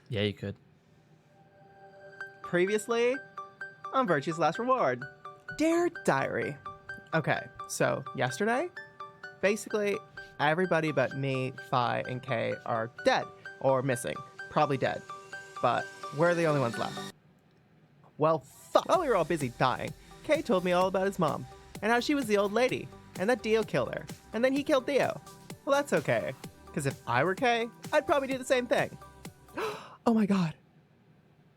Yeah, you could. Previously on Virtue's Last Reward. Dear Diary. Okay, so yesterday, basically everybody but me, Phi, and Kay are dead or missing. Probably dead. But we're the only ones left. Well, fuck. While we were all busy dying, Kay told me all about his mom and how she was the old lady and that Dio killed her. And then he killed Dio. Well, that's okay. Because if I were Kay, I'd probably do the same thing. Oh my god.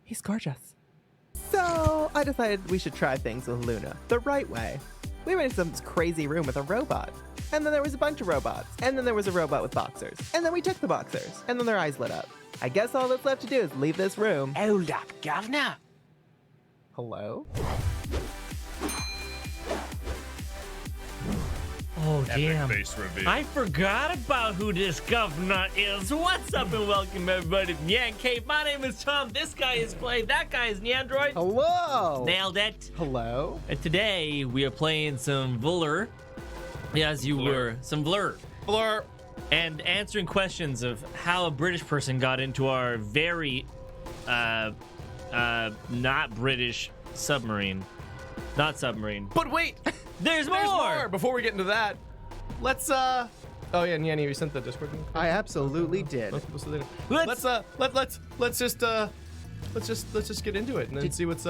He's gorgeous. So I decided we should try things with Luna the right way. We went into some crazy room with a robot. And then there was a bunch of robots. And then there was a robot with boxers. And then we took the boxers. And then their eyes lit up. I guess all that's left to do is leave this room. Hold up, Governor. Hello? Oh, Epic damn. face reveal. I forgot about who this governor is. What's up and welcome everybody to NyanCave. My name is Tom. This guy is Play. That guy is Neandroid. Hello? Nailed it. Hello? And today we are playing some Blur. As you were. Some Blur. Blur. And answering questions of how a British person got into our very not British submarine. Not submarine. But wait, There's there's more! more. Before we get into that, let's Oh yeah, Nyanny, you sent the Discord link. I absolutely did. Let's just get into it and then see what's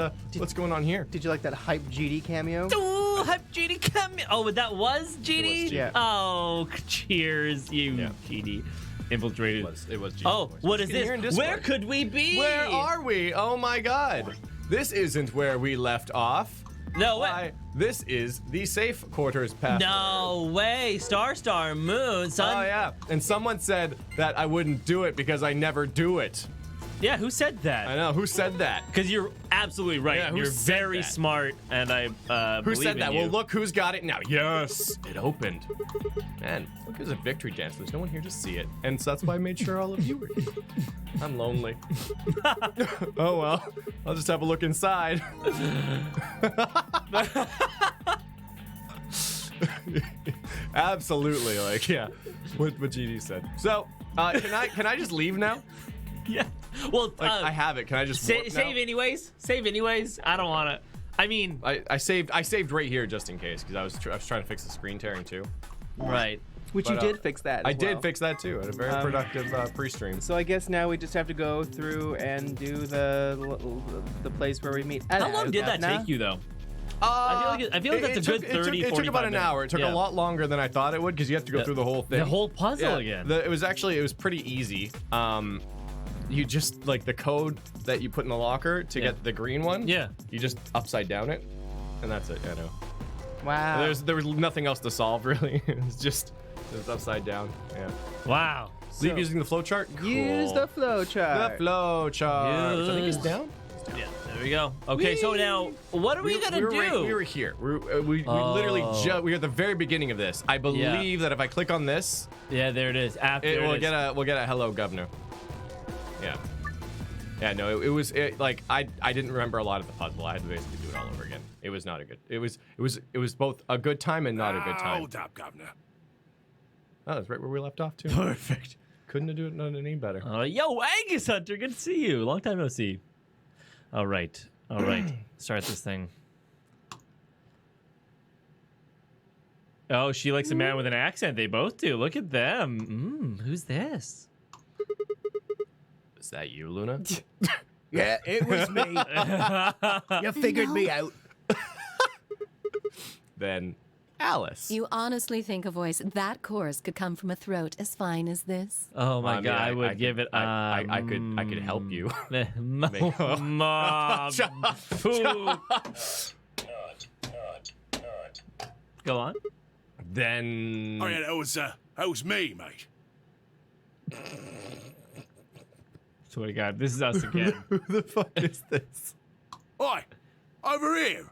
going on here. Did you like that hype GD cameo? Ooh, hype GD coming. Oh, that was GD? was GD. Yeah. Oh, cheers, you Yeah. GD. Infiltrated. It was GD Oh, voice. what is You can hear in this? Discord. Where could we be? Where are we? Oh my god. This isn't where we left off. No Why? way. This is the safe quarters password. No way. Star Moon, son. Oh yeah. And someone said that I wouldn't do it because I never do it. Yeah, who said I that? know. Who said that? Because you're absolutely right. Yeah, who You're said very that? smart, and I Who believe said in that? you. Well, look who's got it now. Yes, it opened. Man, look, there's a victory dance. There's no one here to see it. And so that's why I made sure all of you were here. I'm lonely. Oh, well. I'll just have a look inside. Absolutely. Like, yeah. What GD said. So, can I just leave now? Yeah. Well, Like, I have it. Can I just warp now? save anyways. Save anyways. I don't want to. I mean, I saved right here just in case because I was trying to fix the screen tearing too. right. Which But, you did fix that I as did well. fix that too. I had a very productive pre-stream. So I guess now we just have to go through and do the place where we meet. How long did that take you, though? I feel like that's a good 30, It took 45 about an minutes. hour. It took Yeah. a lot longer than I thought it would because you have to go through the whole thing. The whole puzzle again. It was pretty easy. You just like the code that you put in the locker to get the green one. Yeah. You just upside down it, and that's it. I know. Wow. There was nothing else to solve really. It was upside down. Yeah. Wow. Leave using the flow chart. Use the flow The chart. flow chart. Which I think is Yes. down. Yeah, there we go. Okay, so now, what are we gonna do? We were here. We literally we are at the very beginning of this. I believe that if I click on this, Yeah, there it is. After we'll get a hello governor. Yeah. Yeah. No, it was like I didn't remember a lot of the puzzle. I had to basically do it all over again. It was not a good. It was both a good time and not a good time. Hold up, Governor. Oh, that's right where we left off too. Perfect. Couldn't have done it any better. Yo, Angus Hunter, good to see you. Long time no see. All right. Start this thing. Oh, she likes a man with an accent. They both do. Look at them. Who's this? Is that you, Luna? Yeah, it was me. You figured me out. Then Alice. You honestly think a voice that coarse could come from a throat as fine as this? Oh my I mean, God, I would give it. I could help you. Mom. Food. Go on. Then Oh yeah, that was me, mate. Swear to God, this is us again. who the fuck is this? Oi, over here.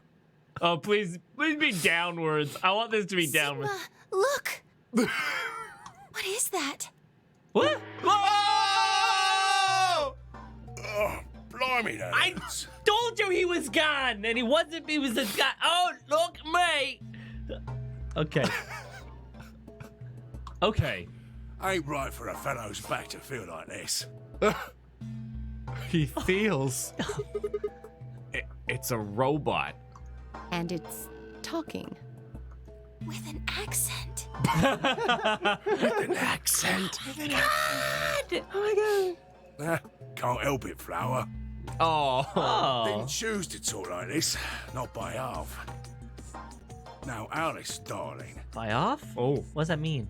Oh, please be downwards. I want this to be downwards. Look! What is that? What? Oh! Oh, blimey, that I is. told you he was gone, and he wasn't. He was this guy. Oh, look, me. Okay. Okay. Ain't right for a fellow's back to feel like this. He feels. It's a robot. And it's talking. With an accent. An accent. Can't help it, Flower. Oh. Didn't choose to talk like this, not by half. Now, Alice, darling, Buy off? Oh. What does that mean?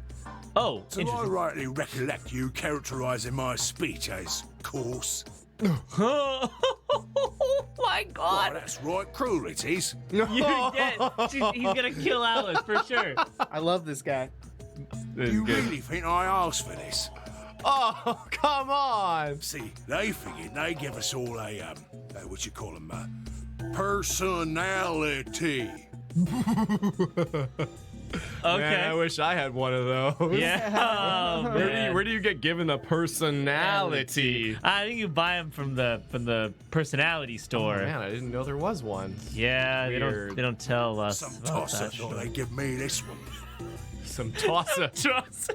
Oh, do I interesting. rightly recollect you characterising my speech as coarse? Oh my Oh, God! that's right, cruel it is. You get, he's gonna kill Alice for sure. I love this guy. You really think I asked for this? Oh, come on. See, they figured they give us all a, what you call them, personality. Okay. Man, I wish I had one of those. Yeah. Oh, man. Where do you get given a personality? I think you buy them from the personality store. Oh, man, I didn't know there was one. Yeah, Weird. they don't tell us. Some about tosser that thought shit. they give me this one. Some tosser. Trust.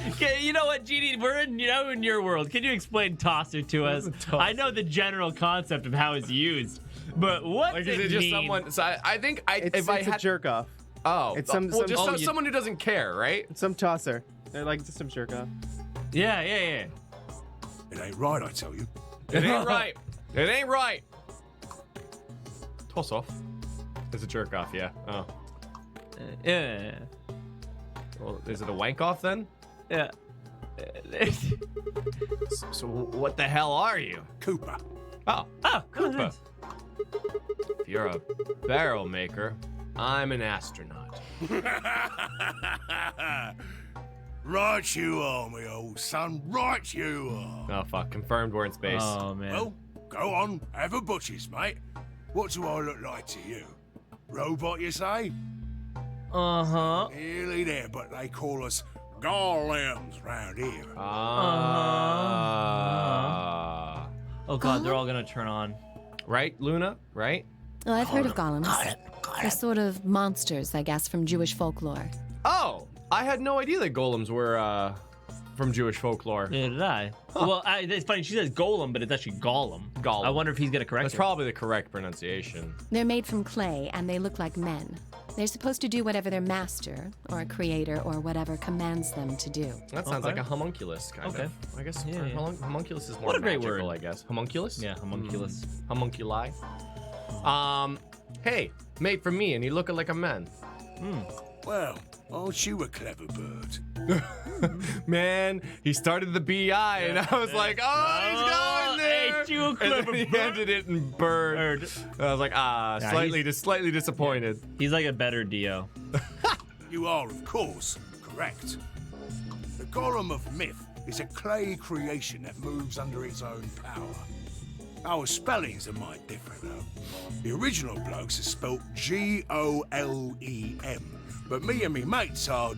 Okay, you know what, Genie? We're in your world. Can you explain tosser to us? Tosser? I know the general concept of how it's used, but what Like, does is it it just mean? someone? So I think It's had a jerk off. Oh, It's some- well, some- just oh, someone who doesn't care, right? It's some tosser. They're like just some jerk off. Yeah. It ain't right, I tell you. It ain't right. It ain't right. Toss off. It's a jerk off, yeah. Oh. Yeah. Well, is it a wank off then? Yeah. So what the hell are you? Cooper. Oh, Oh, Koopa. nice. If you're a barrel maker, I'm an astronaut. Right you are, me old son. Right you are. Oh fuck! Confirmed we're in space. Oh man. Well, go on. Have a butchers, mate. What do I look like to you? Robot, you say? Uh-huh. Nearly there, but they call us golems round here. Ah. Oh god, they're all gonna turn on. Right, Luna? Right? Oh, I've heard of golems. They're sort of monsters, I guess, from Jewish folklore. Oh, I had no idea that golems were from Jewish folklore. Yeah, did I? Well, it's funny. She says golem, but it's actually Gollum. Gollum. I wonder if he's gonna correct That's her. probably the correct pronunciation. They're made from clay, and they look like men. They're supposed to do whatever their master, or a creator, or whatever commands them to do. That sounds Okay. like a homunculus, kind Okay. of. I guess Yeah, yeah. homunculus is more What a great magical, word. I guess. Homunculus? Yeah, homunculus. Homunculi. Hey, mate for me, and you looking like a man. Well, aren't you a clever bird? Man, he started the BI, and I was like, oh, he's going there. ain't you a And clever then he bird? ended it in bird. I was like, slightly disappointed. He's like a better Dio. You are, of course, correct. The Golem of Myth is a clay creation that moves under its own power. Our spellings are might different, though. The original blokes are spelt G-O-L-E-M, but me and me mates are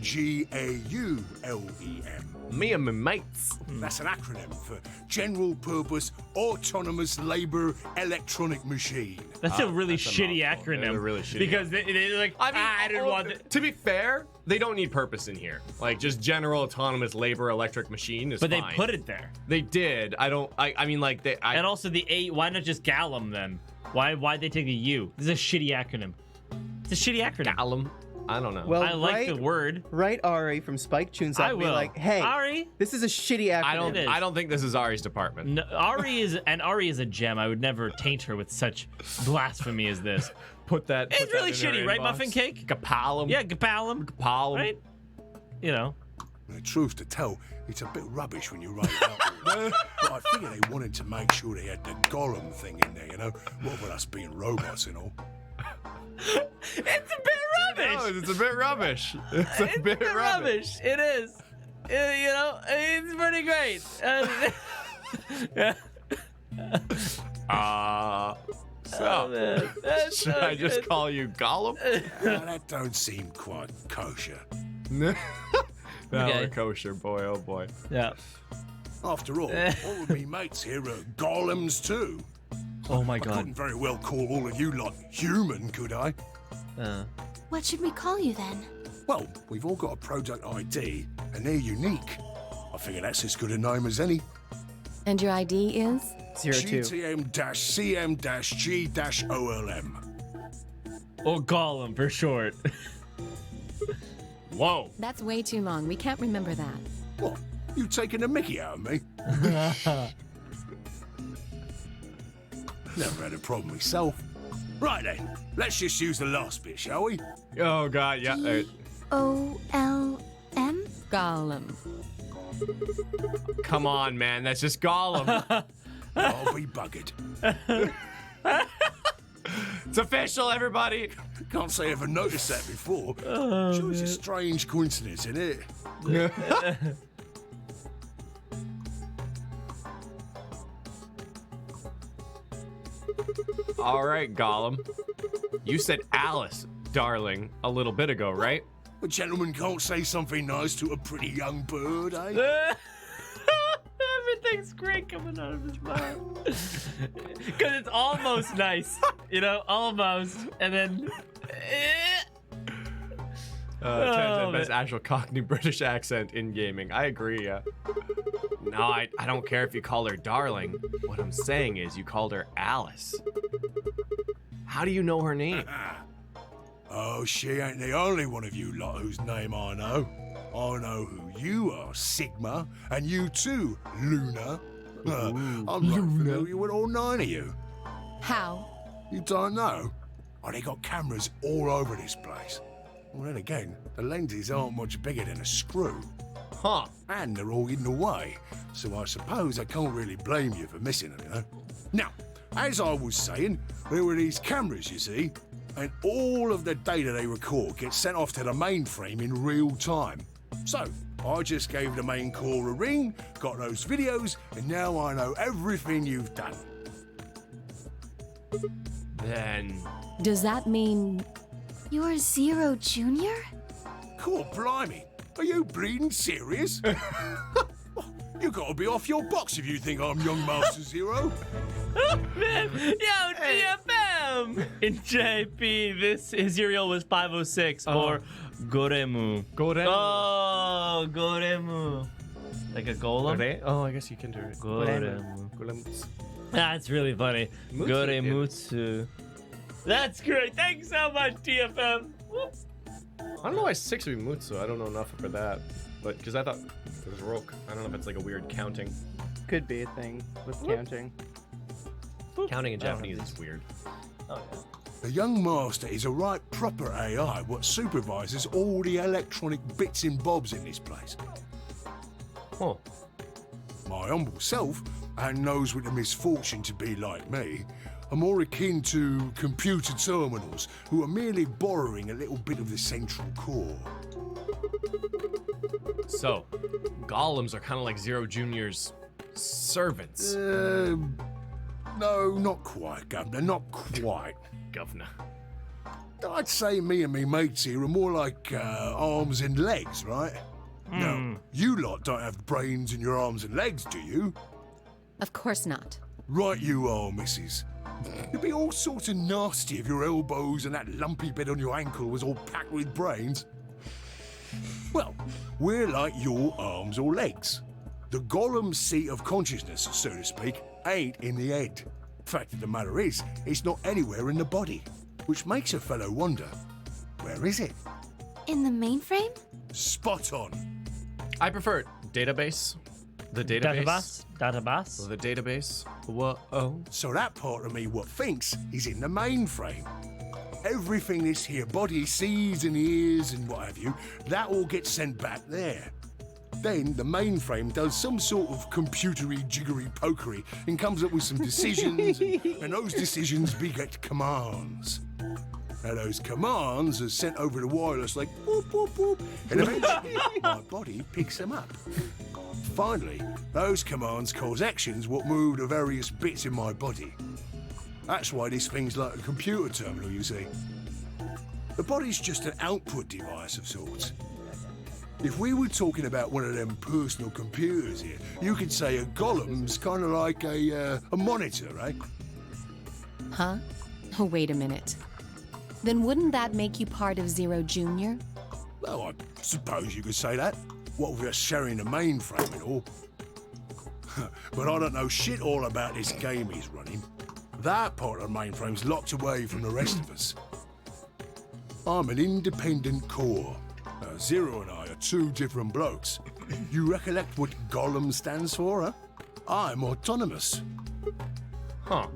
G-A-U-L-E-M. Me and my mates. That's an acronym for General Purpose Autonomous Labour Electronic Machine. That's a really that's a shitty mouthful. acronym. It's a really shitty because they're like, I didn't want it. To be fair, they don't need purpose in here. Like, just general autonomous labor electric machine is But fine. they put it there. They did. I mean, like, they. And also the A. Why not just Gallum then? Why'd they take a U? This is a shitty acronym. It's a shitty acronym. Gallum. I don't know. Well, I like the word. Right, Ari from Spike Tunes I up and be will. like, hey, Ari? this is a shitty acronym. It is. I don't think this is Ari's department. No, Ari is a gem. I would never taint her with such blasphemy as this. Put that. It's really shitty, right, Muffin Cake? Gapalum. Yeah, Gapalum. Gapalum. Right? You know. The truth to tell, it's a bit rubbish when you write it out. But I figure they wanted to make sure they had the Golem thing in there, you know? What with us being robots and all. It's a bit rubbish. No, it's a bit rubbish. It's a bit rubbish. It is. You know, it's pretty great. So, man, that's should so I just good. call you Gollum? Now, that don't seem quite kosher. No, Okay. we're kosher, boy. Oh boy. Yeah. After all of me mates here are golems too. Oh my I couldn't very well call all of you lot human, could I? What should we call you then? Well, we've all got a product ID, and they're unique. I figure that's as good a name as any. And your ID is? 02. GTM-CM-G-OLM. Or Gollum for short. Whoa. That's way too long. We can't remember that. What? You taking a mickey out of me? Never had a problem myself. Right then, let's just use the last bit, shall we? Oh god, yeah. O-L-M? Gollum. Come on, man. That's just Gollum. I'll be buggered. It's official, everybody. Can't say I ever noticed that before. Sure, it's a strange coincidence, isn't it? All right, Gollum. You said Alice, darling, a little bit ago, right? A gentleman can't say something nice to a pretty young bird, eh? Everything's great coming out of his mouth. Because it's almost nice. You know, almost. And then... Turns best actual Cockney British accent in gaming. I agree, yeah. No, I don't care if you call her darling. What I'm saying is you called her Alice. How do you know her name? Oh, she ain't the only one of you lot whose name I know. I know who you are, Sigma, and you too, Luna. I'm right familiar with all 9 of you. How? You don't know? Oh, they got cameras all over this place. Well, then again, the lenses aren't much bigger than a screw. Huh. And they're all hidden away, so I suppose I can't really blame you for missing them, you know? Now, as I was saying, there were these cameras, you see, and all of the data they record gets sent off to the mainframe in real time. So, I just gave the main core a ring, got those videos, and now I know everything you've done. Then... Does that mean... You're Zero Junior? Cool, blimey. Are you bleeding serious? You gotta be off your box if you think I'm young Master Zero. Man, yo, GFM! In JP, this Israel was 506, or Goremu. Goremu. Oh, Goremu. Like a golem? Okay. Oh, I guess you can do it. Goremu. That's really funny. Goremutsu. That's great. Thanks so much, TFM. Whoops. I don't know why 6 would be Mutsu. I don't know enough for that. But, because I thought it was Roke. I don't know if it's like a weird counting. Could be a thing with counting. Counting in Japanese is weird. Oh, yeah. The young master is a right proper AI what supervises all the electronic bits and bobs in this place. Huh. My humble self, and those with the misfortune to be like me, are more akin to computer terminals who are merely borrowing a little bit of the central core. So, golems are kind of like Zero Junior's servants. No, not quite, Governor, not quite. Governor. I'd say me and me mates here are more like arms and legs, right? No, you lot don't have brains in your arms and legs, do you? Of course not. Right you are, missus. It'd be all sorts of nasty if your elbows and that lumpy bit on your ankle was all packed with brains. Well, we're like your arms or legs. The golem's seat of consciousness, so to speak, ain't in the head. Fact of the matter is, it's not anywhere in the body, which makes a fellow wonder, where is it? In the mainframe? Spot on. I prefer database. The database. Database? The database. Whoa. So that part of me what thinks is in the mainframe. Everything this here body sees and hears and what have you, that all gets sent back there. Then the mainframe does some sort of computery jiggery pokery and comes up with some decisions, and those decisions beget commands. Now those commands are sent over the wireless like whoop whoop whoop, and eventually my body picks them up. Finally, those commands cause actions what move the various bits in my body. That's why this thing's like a computer terminal, you see. The body's just an output device of sorts. If we were talking about one of them personal computers here, you could say a golem's kind of like a monitor, right? Huh? Oh, wait a minute. Then wouldn't that make you part of Zero Junior? Well, I suppose you could say that. What with us sharing the mainframe and all. But I don't know shit all about this game he's running. That part of the mainframe's locked away from the rest of us. I'm an independent core. Zero and I are two different blokes. You recollect what Gollum stands for, huh? I'm autonomous. Huh.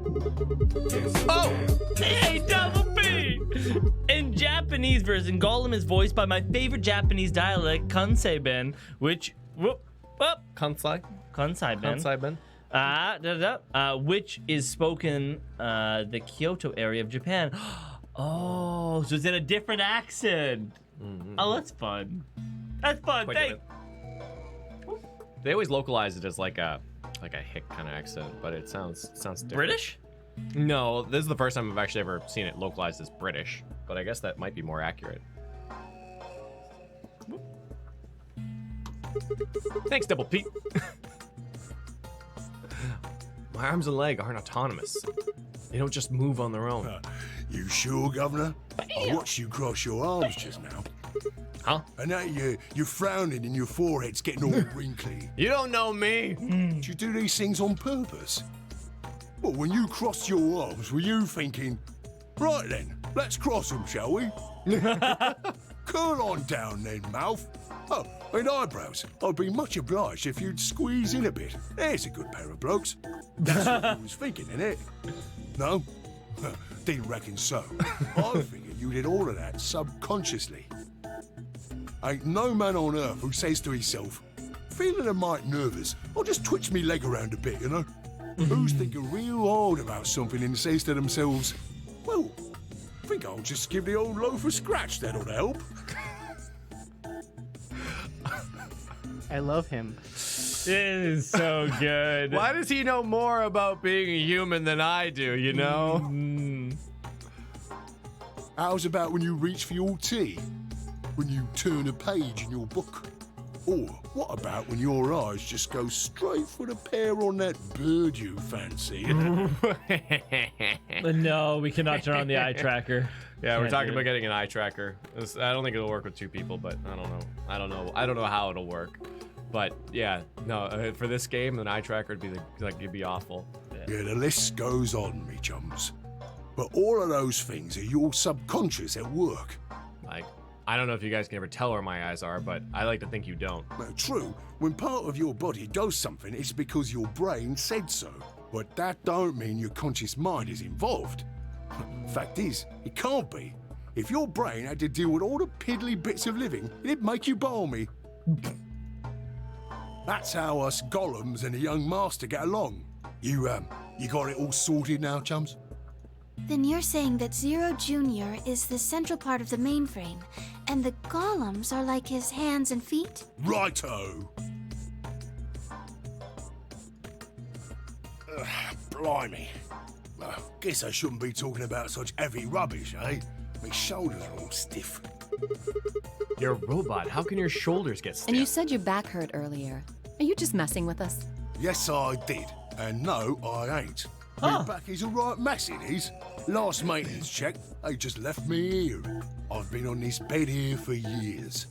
Oh! Hey, Double P! In Japanese version, Gollum is voiced by my favorite Japanese dialect, Kansei-ben, which... Kansai? Kansai-ben. Kansai-ben? Which is spoken the Kyoto area of Japan. Oh, so it's in a different accent. Oh, that's fun. That's fun. Quite Thanks. different. They always localize it as like a hick kind of accent, but it sounds different. British? No, this is the first time I've actually ever seen it localized as British, but I guess that might be more accurate. Thanks, Double P. My arms and leg aren't autonomous. They don't just move on their own. You sure, Governor? I watched you cross your arms just now. Huh? And now you're frowning and your forehead's getting all wrinkly. You don't know me. Do you do these things on purpose? Well, when you crossed your arms, were you thinking, right then, let's cross them, shall we? Curl on down then, mouth. Oh, and eyebrows. I'd be much obliged if you'd squeeze in a bit. There's a good pair of blokes. That's what you was thinking, innit? No? Didn't reckon so. I figured you did all of that subconsciously. Ain't no man on earth who says to himself, feeling a mite nervous, I'll just twitch me leg around a bit, you know? Who's thinking real hard about something and says to themselves, well, I think I'll just give the old loaf a scratch, that'll help. I love him. It is so good. Why does he know more about being a human than I do, you know? How's about when you reach for your tea? When you turn a page in your book? Or what about when your eyes just go straight for the pair on that bird you fancy? No, we cannot turn on the eye tracker. Yeah, we're Can't talking do about it. getting an eye tracker. I don't think it'll work with two people, but I don't know how it'll work. But yeah, no, for this game, an eye tracker would be it'd be awful. Yeah, the list goes on, me chums. But all of those things are your subconscious at work. Like, I don't know if you guys can ever tell where my eyes are, but I like to think you don't. Now, true, when part of your body does something, it's because your brain said so. But that don't mean your conscious mind is involved. Fact is, it can't be. If your brain had to deal with all the piddly bits of living, it'd make you balmy. That's how us golems and the young master get along. You got it all sorted now, chums? Then you're saying that Zero Junior is the central part of the mainframe, and the golems are like his hands and feet? Righto! Blimey. Guess I shouldn't be talking about such heavy rubbish, eh? My shoulders are all stiff. You're a robot. How can your shoulders get stiff? And you said your back hurt earlier. Are you just messing with us? Yes, I did. And no, I ain't. My back is a right mess, it is. Last maintenance check, they just left me here. I've been on this bed here for years.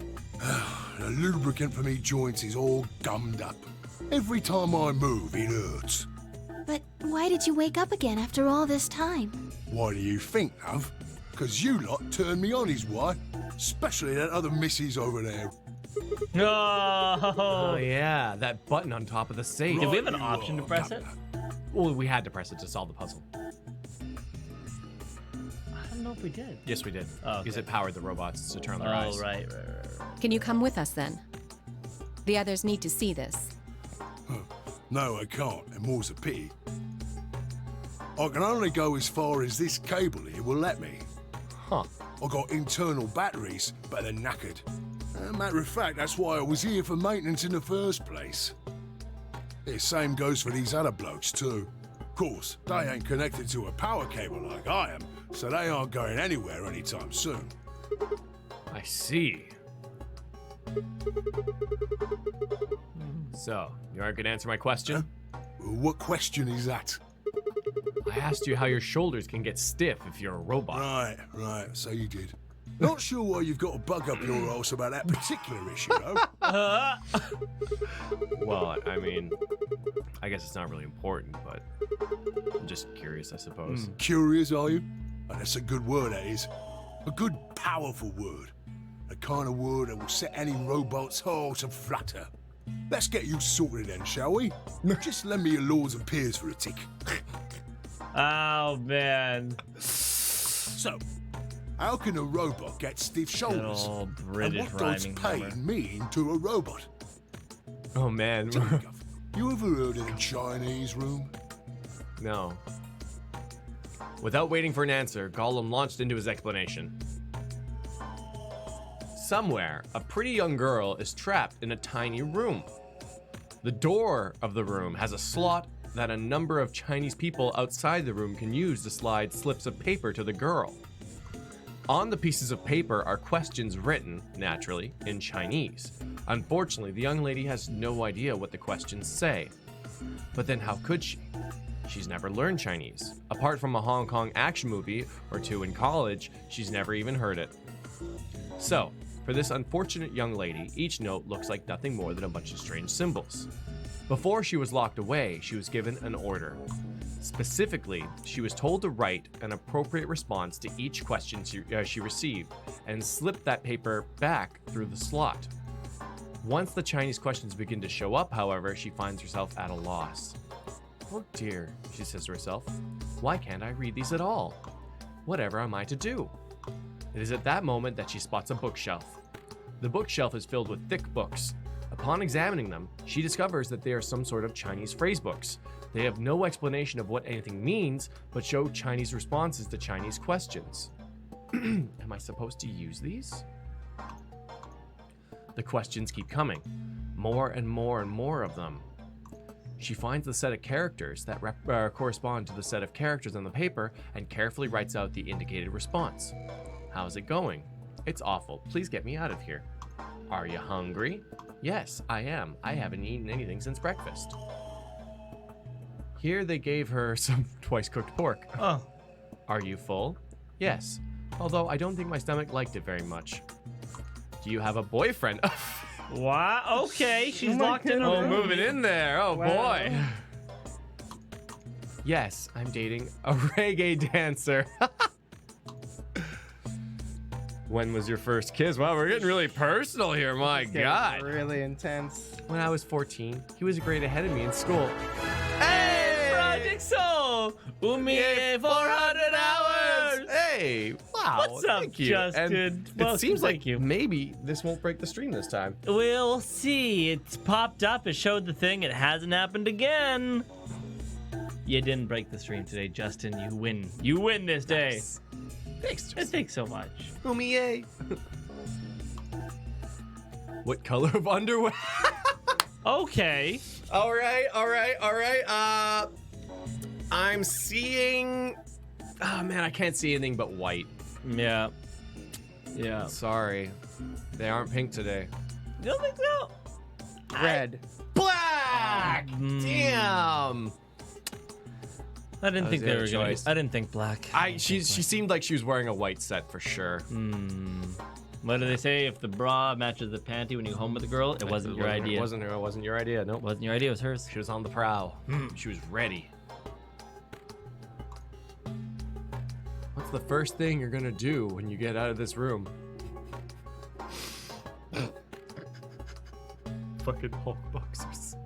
The lubricant for me joints is all gummed up. Every time I move, it hurts. But why did you wake up again after all this time? Why do you think, love? 'Cause you lot turned me on is why. Especially that other missus over there. No. Oh yeah, that button on top of the safe. Did we have an You option to are, press it? Governor. Well, we had to press it to solve the puzzle. I don't know if we did. Yes, we did. Oh, okay. Because it powered the robots to turn on their Oh, eyes. right. Can you come with us then? The others need to see this. No, I can't, and more's a pity. I can only go as far as this cable here will let me. Huh. I got internal batteries, but they're knackered. Matter of fact, that's why I was here for maintenance in the first place. The same goes for these other blokes too. Of course, they ain't connected to a power cable like I am, so they aren't going anywhere anytime soon. I see. So, you aren't gonna answer my question? What question is that? I asked you how your shoulders can get stiff if you're a robot. Right, so you did. Not sure why you've got to bug up your arse about that particular issue, though. Well, I mean, I guess it's not really important, but I'm just curious, I suppose. Curious, are you? Oh, that's a good word, that is. A good, powerful word. The kind of word that will set any robot's heart to flutter. Let's get you sorted then, shall we? Just lend me your lords and peers for a tick. Oh, man. So, how can a robot get stiff shoulders? old British and what does rhyming pain grammar. mean to a robot? Oh, man. Tell me, Guff, you ever heard of the Chinese room? No. Without waiting for an answer, Gollum launched into his explanation. Somewhere, a pretty young girl is trapped in a tiny room. The door of the room has a slot that a number of Chinese people outside the room can use to slide slips of paper to the girl. On the pieces of paper are questions written, naturally, in Chinese. Unfortunately, the young lady has no idea what the questions say. But then how could she? She's never learned Chinese. Apart from a Hong Kong action movie or two in college, she's never even heard it. So, for this unfortunate young lady, each note looks like nothing more than a bunch of strange symbols. Before she was locked away, she was given an order. Specifically, she was told to write an appropriate response to each question she received and slip that paper back through the slot. Once the Chinese questions begin to show up, however, she finds herself at a loss. Oh dear, she says to herself, why can't I read these at all? Whatever am I to do? It is at that moment that she spots a bookshelf. The bookshelf is filled with thick books. Upon examining them, she discovers that they are some sort of Chinese phrase books. They have no explanation of what anything means, but show Chinese responses to Chinese questions. Am I supposed to use these? The questions keep coming. More and more and more of them. She finds the set of characters that correspond to the set of characters on the paper and carefully writes out the indicated response. How's it going? It's awful. Please get me out of here. Are you hungry? Yes, I am. I haven't eaten anything since breakfast. Here they gave her some twice-cooked pork. Oh. Are you full? Yes, although I don't think my stomach liked it very much. Do you have a boyfriend? Wow. Okay, she's locked in a Oh, room. moving in there. Oh, Wow. boy. Yes, I'm dating a reggae dancer. When was your first kiss? Wow, we're getting really personal here. My It's getting God. really intense. When I was 14, he was a grade ahead of me in school. Hey, Project Soul. Yay, 400 hours. Hey, wow. What's up, thank you. Justin? And Welcome, it seems like thank you. maybe this won't break the stream this time. We'll see. It's popped up. It showed the thing. It hasn't happened again. You didn't break the stream today, Justin. You win. You win this day. Thanks, Thanks so much. Yay. What color of underwear? Okay. All right. I'm seeing. Oh man, I can't see anything but white. Yeah. Yeah. Sorry, they aren't pink today. You don't think so? Red. Black. Damn. I didn't That think was they your were going choice. to. I didn't think black. She seemed like she was wearing a white set for sure. What do they say? If the bra matches the panty when you home with the girl, it wasn't your idea. It wasn't your idea. Nope. Wasn't your idea. It was hers. She was on the prowl. She was ready. What's the first thing you're gonna do when you get out of this room? Fucking Hulk boxers.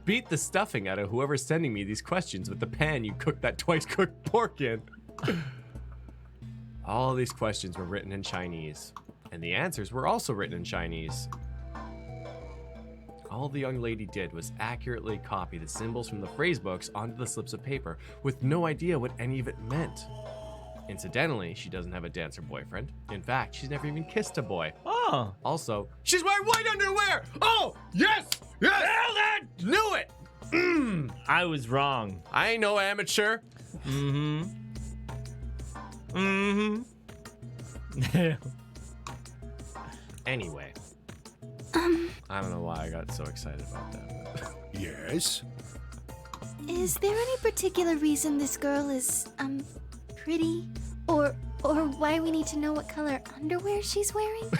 Beat the stuffing out of whoever's sending me these questions with the pan you cooked that twice-cooked pork in. All of these questions were written in Chinese, and the answers were also written in Chinese. All the young lady did was accurately copy the symbols from the phrase books onto the slips of paper with no idea what any of it meant. Incidentally, she doesn't have a dancer boyfriend. In fact, she's never even kissed a boy. Oh. Also, she's wearing white underwear! Oh, yes! Yes! Nailed it! Knew it! I was wrong. I ain't no amateur. Anyway. I don't know why I got so excited about that. But Yes? Is there any particular reason this girl is, pretty? Or why we need to know what color underwear she's wearing?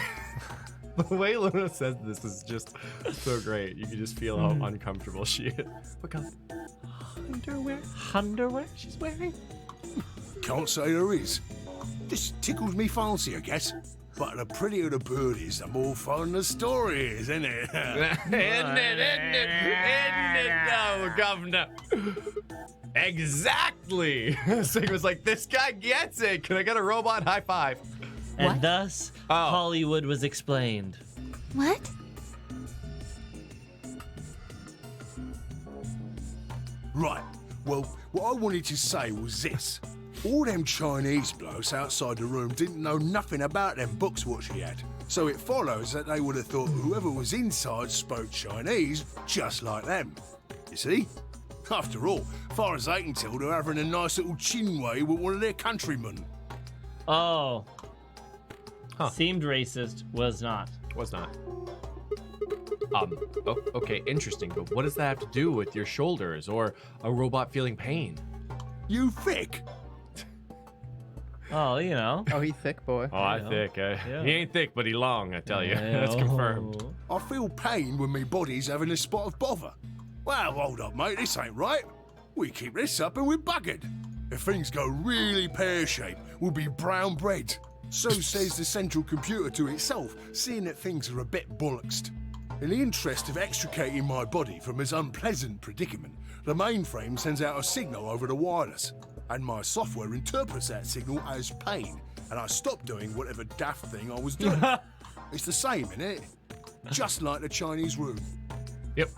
The way Luna says this is just so great. You can just feel how uncomfortable she is. Look how Underwear she's wearing? Can't say there is. Just tickles me fancy, I guess. But the prettier the bird is, the more fun the story is, isn't it? Isn't it? No, Governor. Exactly. Sigma's like, this guy gets it. Can I get a robot high five? And What? thus, Hollywood was explained. What? Right. Well, what I wanted to say was this. All them Chinese blokes outside the room didn't know nothing about them books what she had. So it follows that they would have thought whoever was inside spoke Chinese just like them. You see? After all, far as I can tell, they're having a nice little chinway with one of their countrymen. Oh. Huh. Seemed racist, was not. Was not. Okay, interesting, but what does that have to do with your shoulders or a robot feeling pain? You thick? Oh, you know. Oh, he thick boy. Oh, I Yeah. thick. Yeah. He ain't thick, but he long, I tell you. That's confirmed. I feel pain when my body's having a spot of bother. Well, hold up, mate, this ain't right. We keep this up and we're buggered. If things go really pear-shaped, we'll be brown bread. So says the central computer to itself, seeing that things are a bit bollocksed. In the interest of extricating my body from this unpleasant predicament, the mainframe sends out a signal over the wireless, and my software interprets that signal as pain, and I stop doing whatever daft thing I was doing. It's the same, innit? Just like the Chinese room. Yep.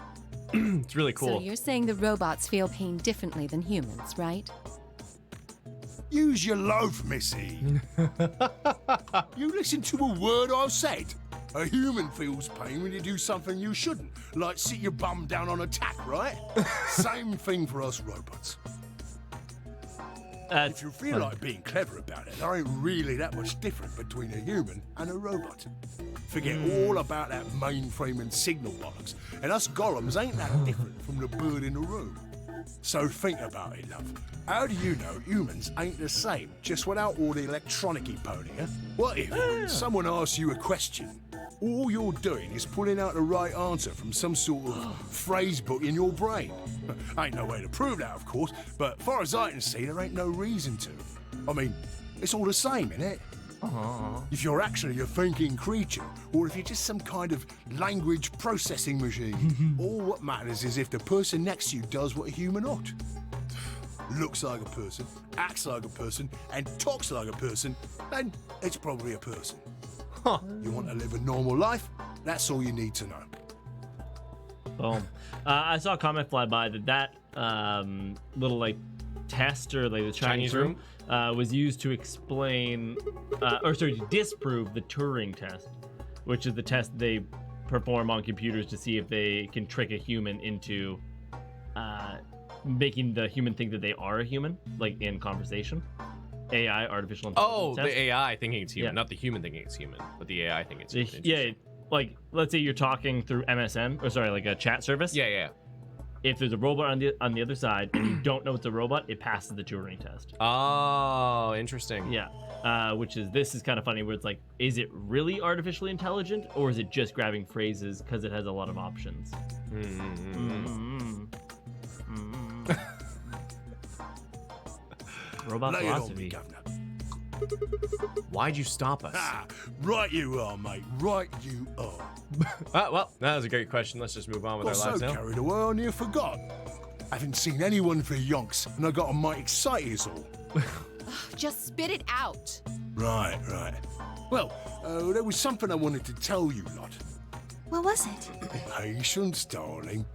It's really cool. So you're saying the robots feel pain differently than humans, right? Use your loaf, Missy. You listen to a word I've said. A human feels pain when you do something you shouldn't, like sit your bum down on a tack, right? Same thing for us robots. If you feel like being clever about it, there ain't really that much different between a human and a robot. Forget all about that mainframe and signal bollocks, and us golems ain't that different from the bird in the room. So think about it, love. How do you know humans ain't the same, just without all the electronic-y pony, huh? What if, when someone asks you a question, all you're doing is pulling out the right answer from some sort of phrase book in your brain? Ain't no way to prove that, of course, but far as I can see, there ain't no reason to. I mean, it's all the same, innit? If you're actually a thinking creature, or if you're just some kind of language processing machine, all what matters is if the person next to you does what a human ought. Looks like a person, acts like a person, and talks like a person, then it's probably a person. You want to live a normal life? That's all you need to know. Boom. I saw a comment fly by that little like test or like the Chinese room was used to explain to disprove the Turing test, which is the test they perform on computers to see if they can trick a human into making the human think that they are a human, like in conversation. AI, artificial intelligence. Oh, test. the AI thinking it's human, Yeah. not the human thinking it's human, but the AI thinking it's human. Yeah, like let's say you're talking through MSN, or sorry, like a chat service. Yeah. If there's a robot on the other side and you don't know it's a robot, it passes the Turing test. Oh, interesting. Yeah, this is kind of funny where it's like, is it really artificially intelligent or is it just grabbing phrases because it has a lot of options? Robot Lay it on me, philosophy. governor. Why'd you stop us? Right you are, mate. Right you are. Well, that was a great question. Let's just move on with Got our so lives now. carried away I near forgot. Haven't seen anyone for yonks, and I got a mighty excited is all. Just spit it out. Right. Well, there was something I wanted to tell you lot. What was it? Patience, darling.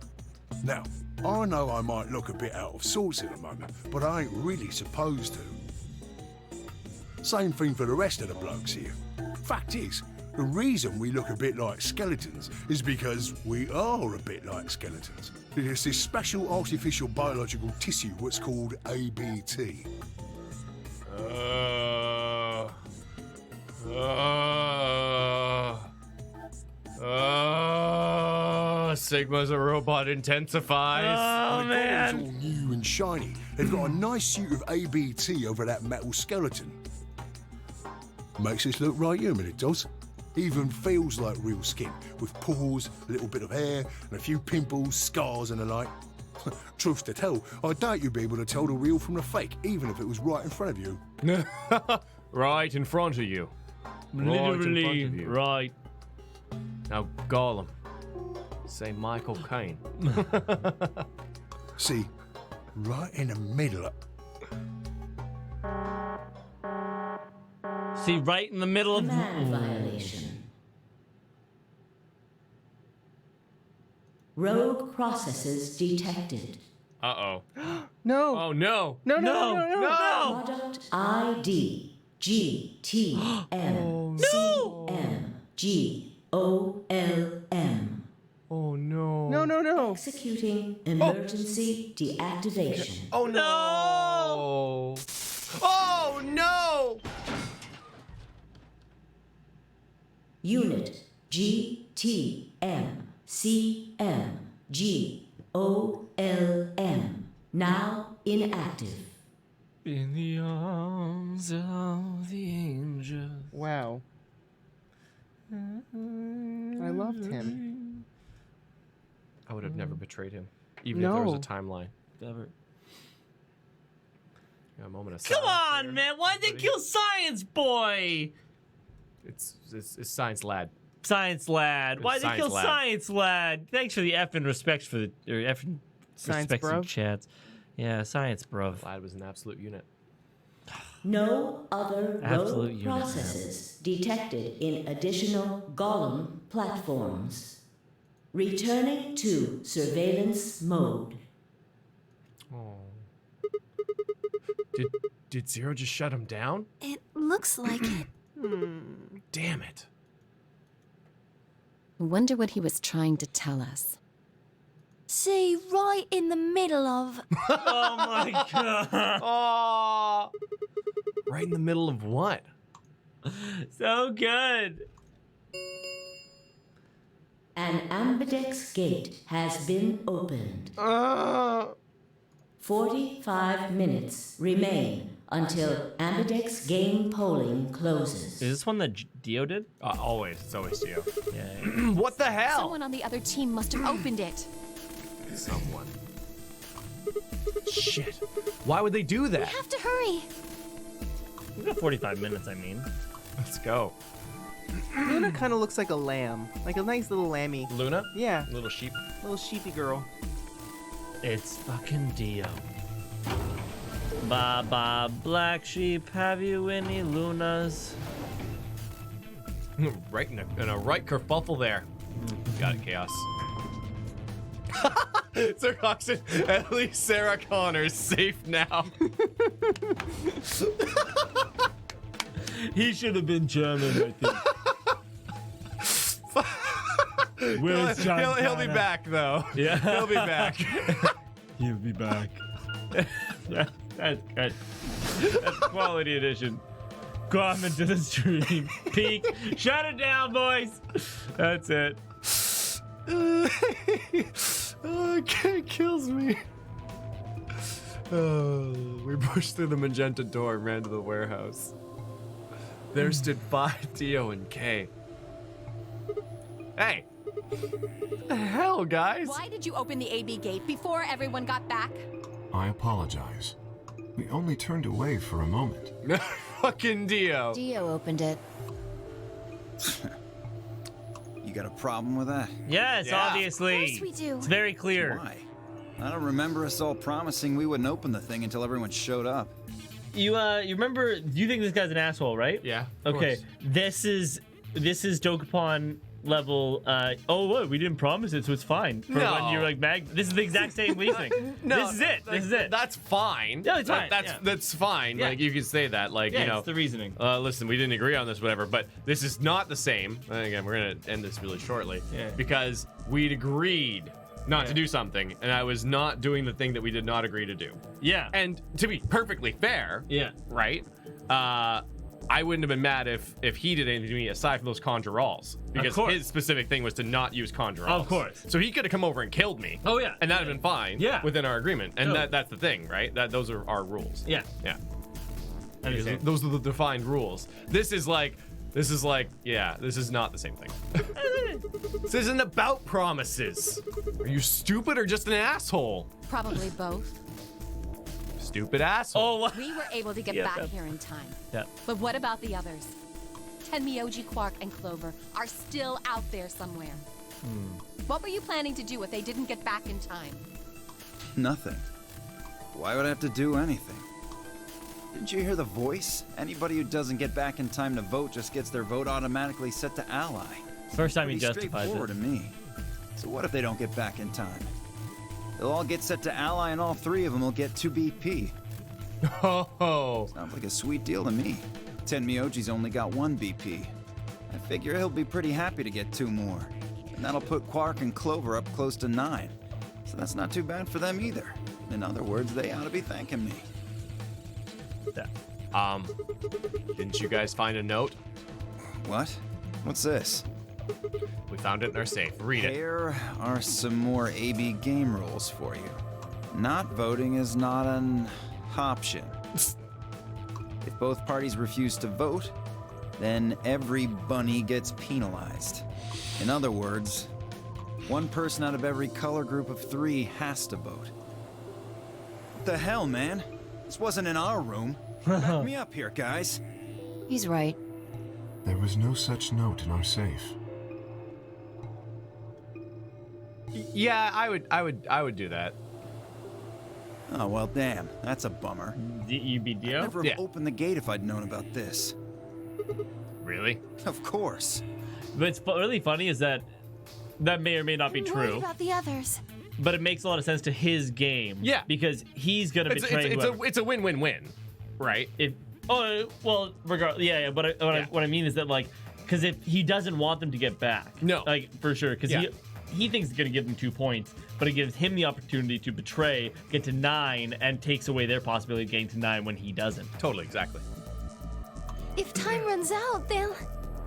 Now, I know I might look a bit out of sorts at the moment, but I ain't really supposed to. Same thing for the rest of the blokes here. Fact is, the reason we look a bit like skeletons is because we are a bit like skeletons. There's this special artificial biological tissue what's called ABT. Sigma's a robot intensifies. Oh The golems man! all new and shiny. They've got a nice suit of ABT over that metal skeleton. Makes us look right human, it does. Even feels like real skin, with paws, a little bit of hair, and a few pimples, scars and the like. Truth to tell, I doubt you'd be able to tell the real from the fake, even if it was right in front of you. Right in front of you. Literally, right. Now, Gollum, say Michael Caine. See, right in the middle of... See, right in the middle of... Command violation. Rogue processes detected. Uh-oh. No. Oh, no. No, no, no, no, no. No! Product ID GTMCMGOLM. Oh, no. No, no, no. Executing emergency deactivation. Oh, no. Oh, no. Unit GTMCMGOLM. Now inactive. In the arms of the angels. Wow. I loved him. I would have never betrayed him, even if there was a No. timeline. Never. Yeah, a moment of Come silence on, there, man. Why'd they buddy. kill Science Boy? It's Science Lad. Science Lad. Why'd they Science kill Lad. Science Lad? Thanks for the effing respects for the... Or effing Science respects in bruv? chats. Yeah, Science bruv. Lad was an absolute unit. No other Absolute rogue unit. processes detected in additional Gollum platforms. Returning to surveillance mode. Oh. Did Zero just shut him down? It looks like it. Damn it. I wonder what he was trying to tell us. See, right in the middle of. Oh my god. Oh. Right in the middle of what? So good. An ambidex gate has been opened. 45 minutes remain until ambidex game polling closes. Is this one that Dio did? Always. It's always Geo. Yeah. What the hell? Someone on the other team must have opened it. Someone. Shit. Why would they do that? Have to hurry. We got 45 minutes, I mean. Let's go. Luna kind of looks like a lamb. Like a nice little lammy. Luna? Yeah, Little sheep. little sheepy girl. It's fucking Dio. Ba black sheep, have you any Lunas? Right in a right kerfuffle there. Got it, Chaos. Sir Coxon, at least Sarah Connor's safe now. He should have been German, I think. Where's John He'll be Connor? back though. Yeah. He'll be back. He'll be back. Yeah, that's good. That's quality edition. Comment to the stream. Peek. Shut it down, boys. That's it. Oh, it kills me. Oh, we pushed through the magenta door and ran to the warehouse. There stood 5 Dio and Kay. Hey! What the hell, guys? Why did you open the AB gate before everyone got back? I apologize. We only turned away for a moment. Fucking Dio. Dio opened it. You got a problem with that? Yes, Yeah. obviously. Of course we do. It's very clear. Why? I don't remember us all promising we wouldn't open the thing until everyone showed up. You remember? You think this guy's an asshole, right? Yeah. of Okay. course. This is Dokapon level. Oh, what? We didn't promise it, so it's fine. For No. when you're like this is the exact same reasoning. No, this is it. This is it. That's fine. No, it's fine, That's yeah. that's fine. Yeah. Like you can say that. Like Yeah, you know. it's the reasoning. Listen, we didn't agree on this, whatever. But this is not the same. And again, we're gonna end this really shortly. Yeah. Because we'd agreed not Yeah. to do something, and I was not doing the thing that we did not agree to do. Yeah. And to be perfectly fair, Yeah. right? I wouldn't have been mad if he did anything to me aside from those conjurals, because course. his specific thing was to not use conjurals. Of course. So he could have come over and killed me. Oh, yeah. And that'd have been fine. Yeah. Within our agreement, and Totally. that's the thing, right? Those are our rules. Yeah. Yeah. I understand. Those are the defined rules. This is like, This is like, yeah, this is not the same thing. This isn't about promises. Are you stupid or just an asshole? Probably both. Stupid asshole. Oh, We were able to get Yeah, back yeah. here in time. yeah. But what about the others? Tenmyoji, Quark, and Clover are still out there somewhere. What were you planning to do if they didn't get back in time? Nothing. Why would I have to do anything? Didn't you hear the voice? Anybody who doesn't get back in time to vote just gets their vote automatically set to ally. First time he Pretty justifies straightforward it. to me. So what if they don't get back in time? They'll all get set to ally and all 3 of them will get 2 BP. Oh, Sounds like a sweet deal to me. Tenmyoji's only got 1 BP. I figure he'll be pretty happy to get 2 more. And that'll put Quark and Clover up close to 9. So that's not too bad for them either. In other words, they ought to be thanking me. Yeah. didn't you guys find a note? What? What's this? We found it in our safe. Read it. Here are some more AB game rules for you. Not voting is not an option. If both parties refuse to vote, then every bunny gets penalized. In other words, 1 person out of every color group of 3 has to vote. What the hell, man? This wasn't in our room. Back me up here, guys. He's right. There was no such note in our safe. Yeah, I would do that. Oh, well, damn. That's a bummer. You'd be I'd Dio? never Yeah. have opened the gate if I'd known about this. Really? Of course. But it's really funny is that may or may not be I'm worried true, about the others. but it makes a lot of sense to his game. Yeah. Because he's going to betray whoever. It's a win-win-win, right? Well, regardless, yeah. But what I mean is that, like, because if he doesn't want them to get back, No. like for sure, because Yeah. he thinks it's going to give them 2 points, but it gives him the opportunity to betray, get to 9, and takes away their possibility of getting to 9 when he doesn't. Totally, exactly. If time runs out, they'll...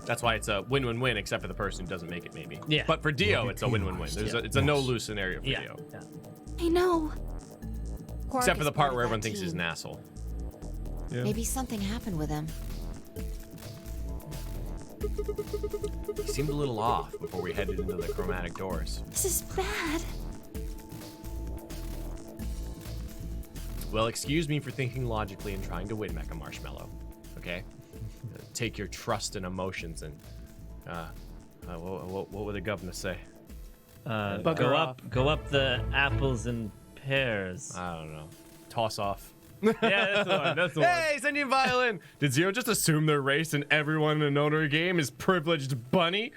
That's why it's a win-win-win, except for the person who doesn't make it, maybe. Yeah. But for Dio, it's a win-win-win. It's a no-lose scenario for Yeah. Dio. I know. Quark Except for is the part of where that everyone thinks he's team. an asshole. Maybe something happened with him. He seemed a little off before we headed into the chromatic doors. This is bad. Well, excuse me for thinking logically and trying to win, Mecha Marshmallow. Okay? Take your trust and emotions and... what would the governor say? Go up the apples and pears. I don't know. Toss off. Yeah, that's the one. That's the one. Hey, Indian violin! Did Zero just assume their race and everyone in a Notary game is privileged bunny?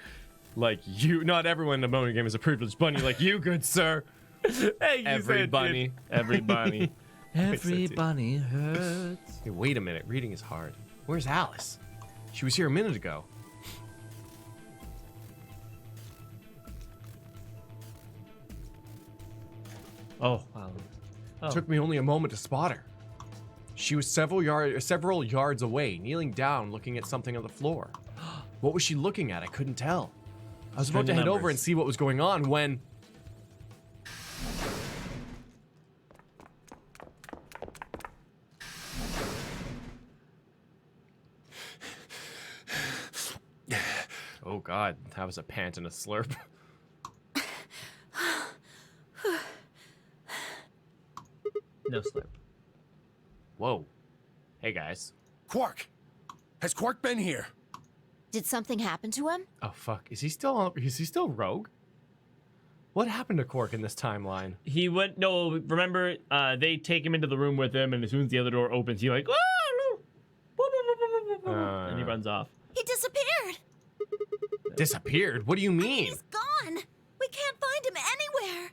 Like you, not everyone in a Notary game is a privileged bunny like you, good sir. Hey, you Every said it. bunny. Every bunny. Every it. bunny hurts. Hey, wait a minute, reading is hard. Where's Alice? She was here a minute ago. Oh, wow. Oh. Took me only a moment to spot her. She was several yards away, kneeling down, looking at something on the floor. What was she looking at? I couldn't tell. I was about to head over and see what was going on when... Oh God, that was a pant and a slurp. No slip. Whoa. Hey guys. Quark! Has Quark been here? Did something happen to him? Oh fuck, is he still rogue? What happened to Quark in this timeline? He went. No, remember, they take him into the room with him, and as soon as the other door opens, he like, "Ah, no." And he runs off. He disappeared. Disappeared? What do you mean? He's gone. We can't find him anywhere.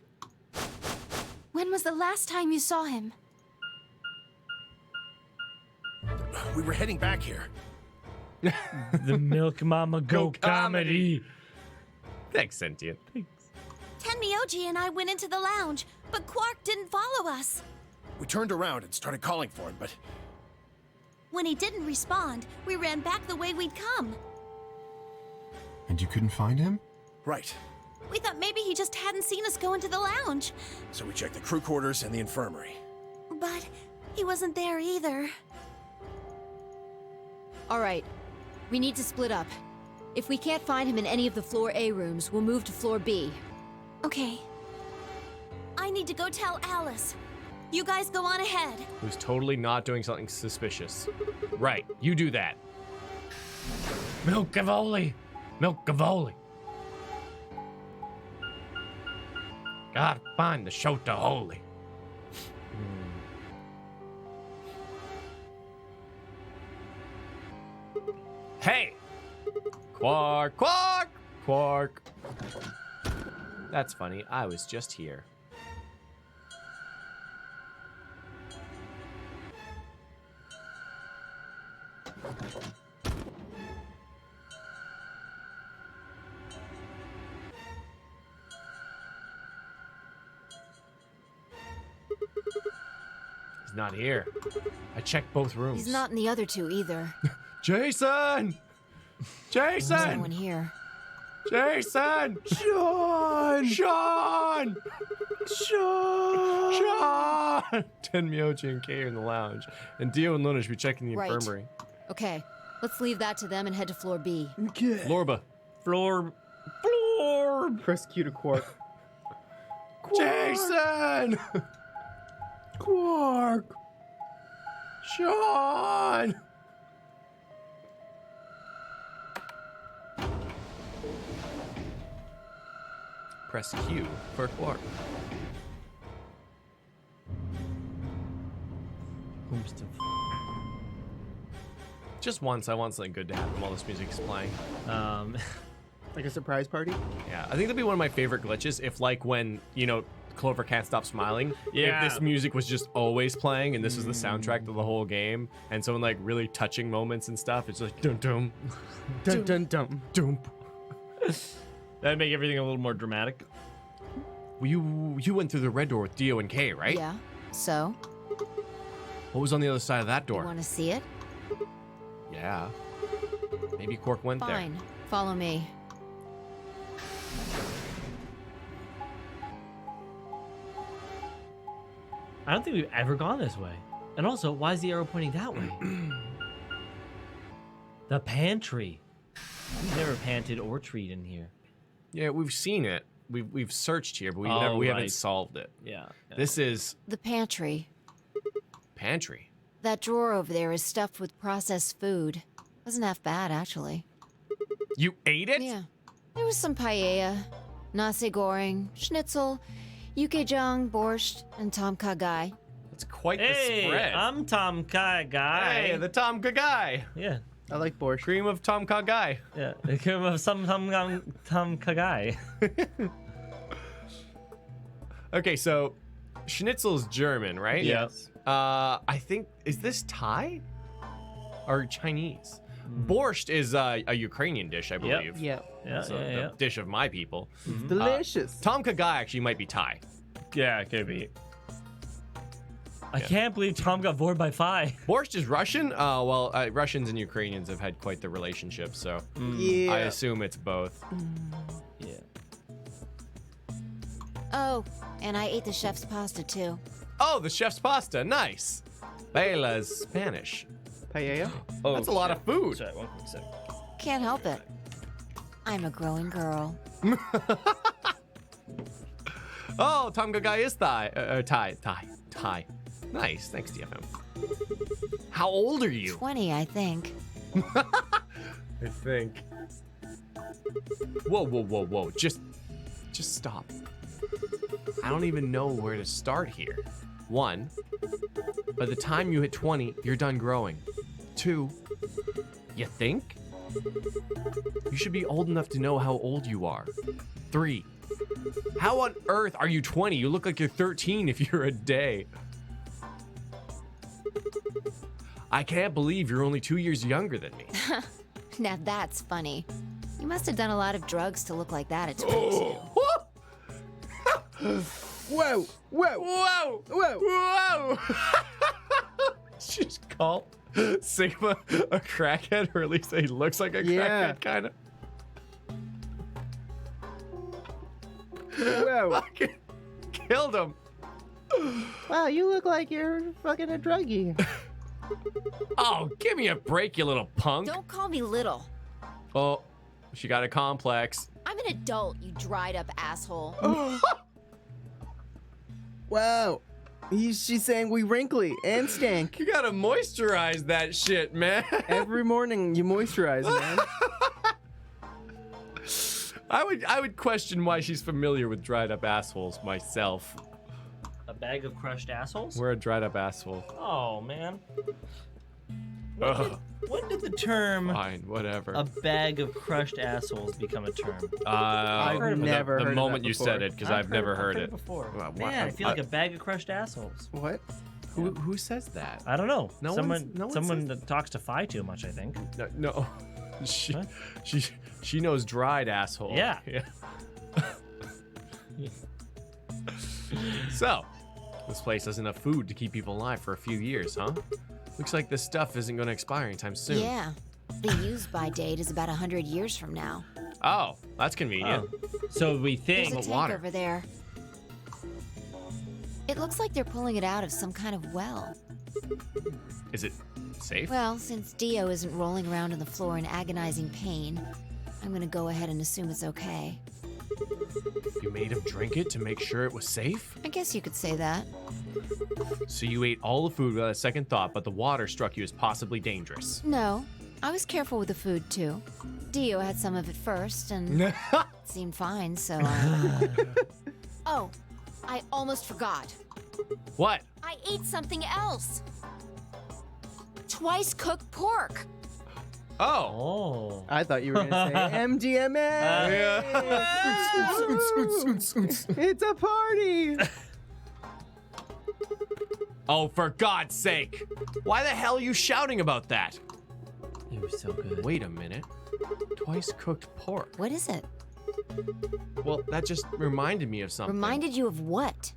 When was the last time you saw him? We were heading back here. The Milk Mama Go comedy. Thanks, Sentient. Tenmyoji and I went into the lounge, but Quark didn't follow us. We turned around and started calling for him, but When he didn't respond, we ran back the way we'd come. And you couldn't find him? right. We thought maybe he just hadn't seen us go into the lounge. So we checked the crew quarters and the infirmary. But he wasn't there either. All right. We need to split up. If we can't find him in any of the floor A rooms, we'll move to floor B. Okay. I need to go tell Alice. You guys go on ahead. Who's totally not doing something suspicious. Right, you do that. Milk-Cavoli! Milk-Cavoli! Gotta find the Shota Holy. Hey! Quark, quark, quark. That's funny, I was just here. He's not here. I checked both rooms. He's not in the other two either. Jason! Jason! There's no one here. Jason! Sean! Sean! Sean! Sean! Tenmyoji and Kay are in the lounge, and Dio and Luna should be checking the Right. infirmary. Okay, let's leave that to them and head to floor B. Okay. Lorba. Floor. Press Q to Quark. Jason! Quark! Sean! Press Q for Quark. Just once, I want something good to happen while this music's playing. Like a surprise party? Yeah, I think that'd be one of my favorite glitches if, like, when, you know, Clover can't stop smiling. Yeah. If this music was just always playing and this was the soundtrack to the whole game, and so in, like, really touching moments and stuff, it's like dum dum Dun dun dun. dum. That'd make everything a little more dramatic. Well, you went through the red door with Dio and Kay, right? Yeah, so? What was on the other side of that You door? want to see it? Yeah. Maybe Quark went Fine, follow me. I don't think we've ever gone this way. And also, why is the arrow pointing that way? The pantry. We've never panted or treed in here. there. Yeah, we've seen it. We've searched here, but we Oh, haven't right. solved it. Yeah. This is The pantry. pantry. That drawer over there is stuffed with processed food. Wasn't half bad, actually. You ate it? Yeah. There was some paella, nasi goreng, schnitzel, yukejang, borscht, and tom kha gai. It's quite the Hey, spread. I'm Tom Kai guy. Hey, the Tom Kha Gai. Yeah. I like borscht. Cream of Tom Kha Gai. Yeah. It came of some Tom Kai. Okay, so schnitzel's German, right? Yes. I think, is this Thai or Chinese? Borscht is a Ukrainian dish, I believe. Yeah. Yeah, So yeah, the yeah. dish of my people. Delicious. Tom Kha Gai actually might be Thai. Yeah, it could be. I can't believe Tom got bored by Phi. Borscht is Russian. Well, Russians and Ukrainians have had quite the relationship, so Yeah. I assume it's both. Yeah. Oh, and I ate the chef's pasta too. Oh, the chef's pasta. Nice. Bela's Spanish. Paella? Oh, That's a lot of food. Sorry, one quick sec. Can't help it. I'm a growing girl. Oh, Tom Kha Gai is Thai. Nice. Thanks, DFM. How old are you? 20, I think. I think. Whoa. Just stop. I don't even know where to start here. 1, by the time you hit 20, you're done growing. 2, you think? You should be old enough to know how old you are. 3, how on earth are you 20? You look like you're 13 if you're a day. I can't believe you're only 2 years younger than me. Now that's funny. You must have done a lot of drugs to look like that at 22. Whoa! Whoa! Whoa! Whoa! Whoa! Just called Sigma a crackhead, or at least he looks like a Yeah. crackhead, kind of. Whoa! Fucking killed him. Wow, you look like you're fucking a druggie. Oh, give me a break, you little punk. Don't call me little. Oh, she got a complex. I'm an adult, you dried up asshole. Wow. She's saying we wrinkly and stank. You gotta moisturize that shit, man. Every morning you moisturize, man. I would question why she's familiar with dried up assholes myself. A bag of crushed assholes? We're a dried up asshole. Oh, man. Ugh. When did the term Fine, whatever. a bag of crushed assholes become a term? I've never heard the of moment that you before. said it, because I've never heard it before. Well, Man, I feel like a bag of crushed assholes. What? Who says that? I don't know. No someone one someone says- that talks to Fi too much, I think. No. Huh? She knows dried asshole. Yeah. So, this place has enough food to keep people alive for a few years, huh? Looks like this stuff isn't going to expire anytime soon. Yeah. The use-by date is about 100 years from now. Oh, that's convenient. So we There's think a tank water. over there. It looks like they're pulling it out of some kind of well. Is it safe? Well, since Dio isn't rolling around on the floor in agonizing pain, I'm gonna go ahead and assume it's okay. You made him drink it to make sure it was safe? I guess you could say that. So you ate all the food without a second thought, but the water struck you as possibly dangerous. No, I was careful with the food too. Dio had some of it first, and it seemed fine, so Oh, I almost forgot. What? I ate something else. Twice cooked pork. Oh. Oh. I thought you were gonna say MDMA. It's a party. Oh, for God's sake. Why the hell are you shouting about that? It was so good. Wait a minute. Twice cooked pork. What is it? Well, that just reminded me of something. Reminded you of what?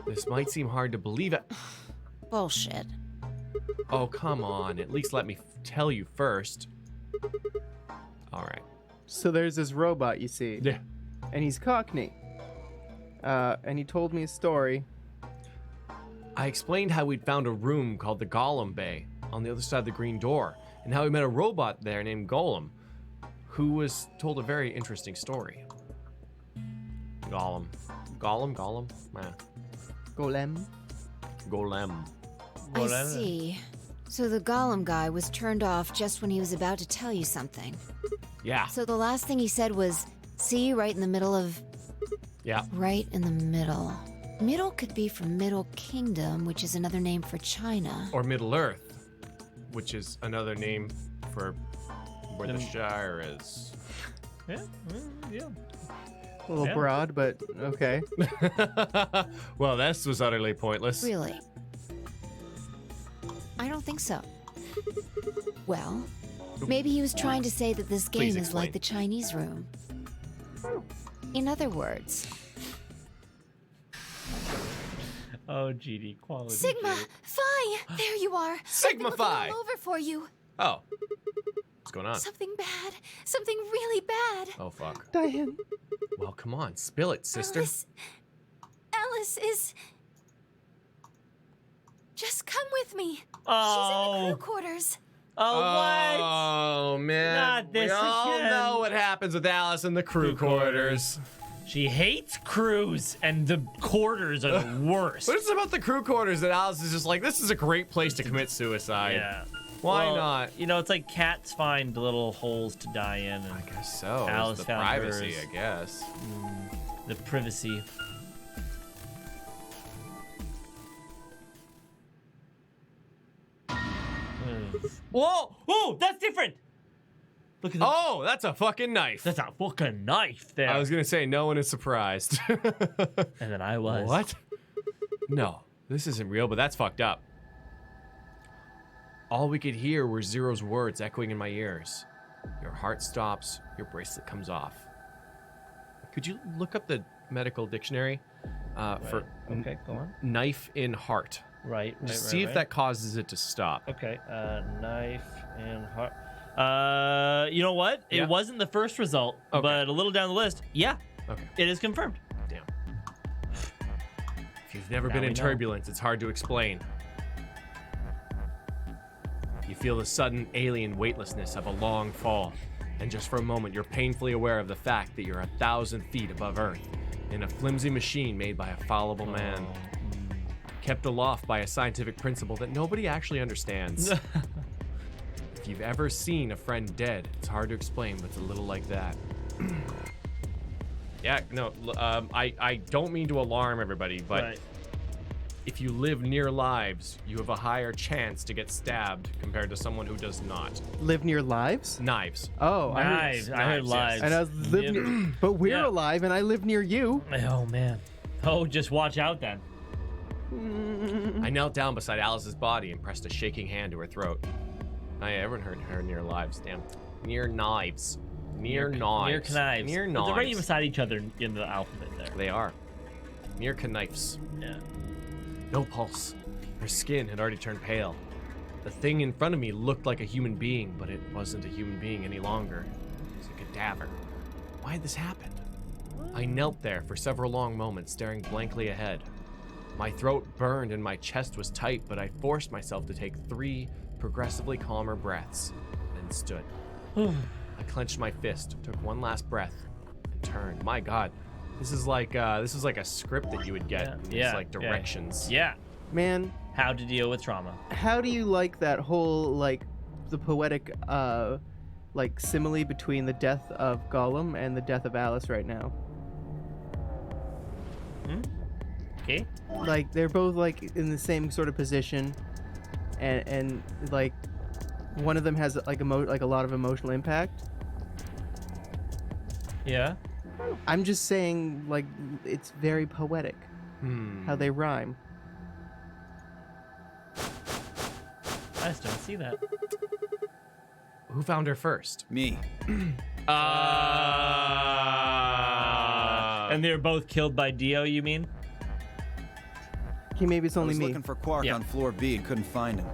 This might seem hard to believe it. Bullshit. Oh, come on. At least let me tell you first. All right. So there's this robot, you see, Yeah. and he's Cockney. And he told me a story. I explained how we'd found a room called the Golem Bay on the other side of the green door, and how we met a robot there named Golem, who was told a very interesting story. Golem. Man. Golem. Golem. I see. So the Golem guy was turned off just when he was about to tell you something. Yeah. So the last thing he said was, see, right in the middle of... Yeah. Right in the middle. Middle could be from Middle Kingdom, which is another name for China. Or Middle Earth, which is another name for where the Shire is. Yeah. Yeah. A little Yeah. broad, but okay. Well, this was utterly pointless. Really? I don't think so. Well, maybe he was trying to say that this Please game is like explain. the Chinese room. In other words, Oh, GD quality. Sigma, Phi, there you are. Sigma I've been looking Phi. all over for you. Oh. What's going on? Something bad. Something really bad. Oh, fuck. Diane. Well, come on. Spill it, sister. Alice is... Just come with me. Oh. She's in the crew quarters. Oh, what? Oh, man. Not this we all again. know what happens with Alice in the crew quarters. She hates crews, and the quarters are the worst. What is it about the crew quarters that Alice is just like, this is a great place to commit suicide? Yeah. Why Well, not? You know, it's like cats find little holes to die in, and I guess so. Alice It's the found privacy, hers. I guess. the privacy. Whoa! Oh, that's different. Look at that. Oh, that's a fucking knife. That's a fucking knife there. I was gonna say no one is surprised. and then I was. What? No, this isn't real, but that's fucked up. All we could hear were Zero's words echoing in my ears. Your heart stops, your bracelet comes off. Could you look up the medical dictionary for Okay, go on. knife in heart? Right. Just see if that causes it to stop. Okay. Knife and heart. You know what? Yeah. It wasn't the first result, Okay. but a little down the list, yeah, Okay. it is confirmed. Damn. If you've never Now been we in know. turbulence, it's hard to explain. You feel the sudden alien weightlessness of a long fall, and just for a moment you're painfully aware of the fact that you're 1,000 feet above Earth, in a flimsy machine made by a fallible man, kept aloft by a scientific principle that nobody actually understands. If you've ever seen a friend dead, it's hard to explain, but it's a little like that. Yeah, no, I don't mean to alarm everybody, but Right. if you live near lives, you have a higher chance to get stabbed compared to someone who does not. Live near lives? Knives. Oh, Knives. I heard Knives, yes. lives. And I was live Yep. near, but we're Yeah. alive, and I live near you. Oh man. Oh, just watch out then. I knelt down beside Alice's body and pressed a shaking hand to her throat. Everyone heard her near lives, damn. Near knives. Near knives. Near knives. Near They're knives. right beside each other in the alphabet there. They are. Near knives. Yeah. No pulse. Her skin had already turned pale. The thing in front of me looked like a human being, but it wasn't a human being any longer. It was a cadaver. Why had this happened? I knelt there for several long moments, staring blankly ahead. My throat burned and my chest was tight, but I forced myself to take 3 progressively calmer breaths, then stood. I clenched my fist, took one last breath, and turned. My God, this is like a script that you would get. in these, like directions. Yeah. Man, How to deal with trauma. how do you like that whole, like, the poetic, like, simile between the death of Gollum and the death of Alice right now? Okay. Like, they're both, like, in the same sort of position, and like, one of them has, like, a lot of emotional impact. Yeah. I'm just saying, like, it's very poetic how they rhyme. I just don't see that. Who found her first? Me. And they were both killed by Dio, you mean? Okay, maybe it's I only was me. looking for Quark Yeah. on floor B and couldn't find him.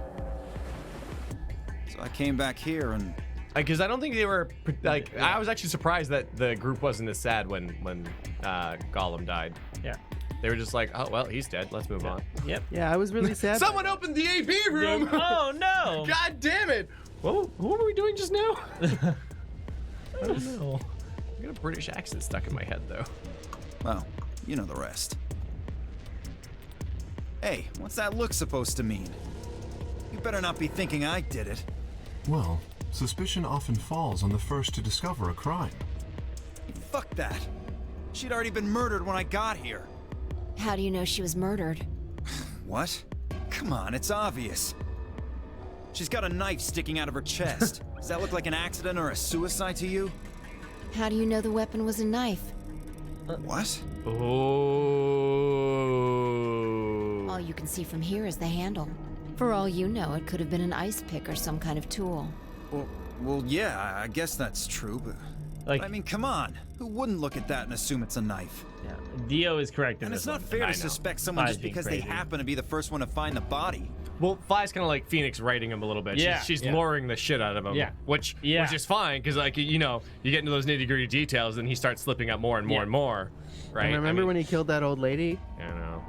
So I came back here and Because I don't think they were like. I was actually surprised that the group wasn't as sad when Gollum died. Yeah. They were just like, oh well, he's dead. Let's move on. Yep. Yeah, I was really sad. Someone opened the AB room. Oh no! God damn it! What were we doing just now? I don't know. I got a British accent stuck in my head though. well, you know the rest. Hey, what's that look supposed to mean? You better not be thinking I did it. Well, suspicion often falls on the first to discover a crime. Fuck that. She'd already been murdered when I got here. How do you know she was murdered? What? Come on, it's obvious. She's got a knife sticking out of her chest. Does that look like an accident or a suicide to you? How do you know the weapon was a knife? What? Oh. All you can see from here is the handle. For all you know, it could have been an ice pick or some kind of tool. Well, yeah, I guess that's true, but Like, I mean, come on. Who wouldn't look at that and assume it's a knife? yeah. Dio is correct in And this it's not one. fair I to know. suspect someone Fly's just being because they crazy. happen to be the first one to find the body. Well, Fly's kind of like Phoenix writing him a little bit. Yeah, She's yeah. luring the shit out of him. Yeah. Which Yeah. is fine because, like, you know, you get into those nitty gritty details and he starts slipping up more and more Yeah. and more. Right. And remember I mean, when he killed that old lady? I know.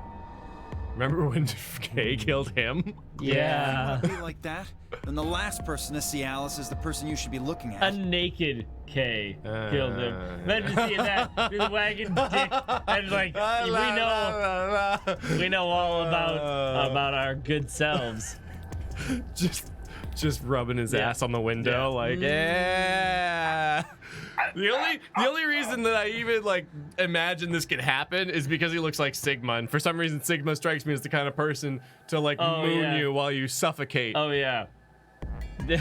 Remember when Kay killed him? Yeah. Be like that? Then the last person to see Alice is the person you should be looking A at. naked K killed him. Imagine seeing that with a wagon dick and like we know all about our good selves. just rubbing his Yeah. ass on the window, Yeah. like yeah. The only reason that I even like imagine this could happen is because he looks like Sigma, and for some reason Sigma strikes me as the kind of person to like moon yeah. you while you suffocate. Oh yeah. Good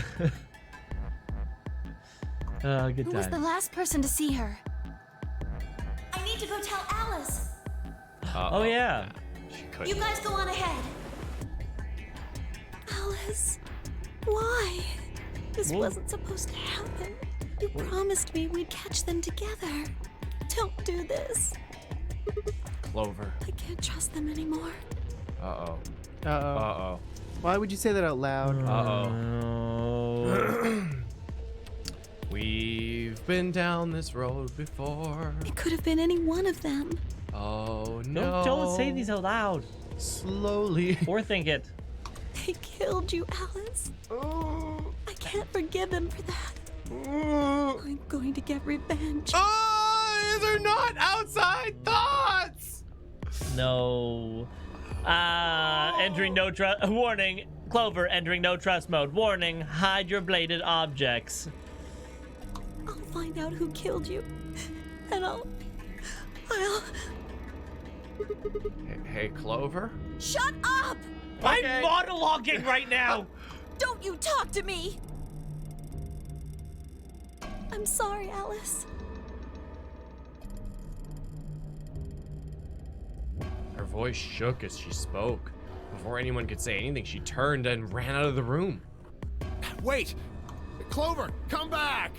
Who was the time. last person to see her? I need to go tell Alice. Oh yeah. She could. You guys go on ahead. Alice, why? This wasn't supposed to happen. You promised me we'd catch them together. Don't do this. Clover. I can't trust them anymore. Uh-oh. Uh-oh. Uh-oh. Why would you say that out loud? Uh-oh. We've been down this road before. It could have been any one of them. Oh no. Don't say these out loud Slowly. or think it. They killed you, Alice. I can't forgive them for that. I'm going to get revenge. Oh, these are not outside thoughts. No. Entering no trust. Warning. Clover, entering no trust mode. Warning. Hide your bladed objects. I'll find out who killed you. And I'll... Hey, Clover. Shut up! I'm monologuing right now. Don't you talk to me! I'm sorry, Alice. Her voice shook as she spoke. Before anyone could say anything, she turned and ran out of the room. Wait! Clover, come back!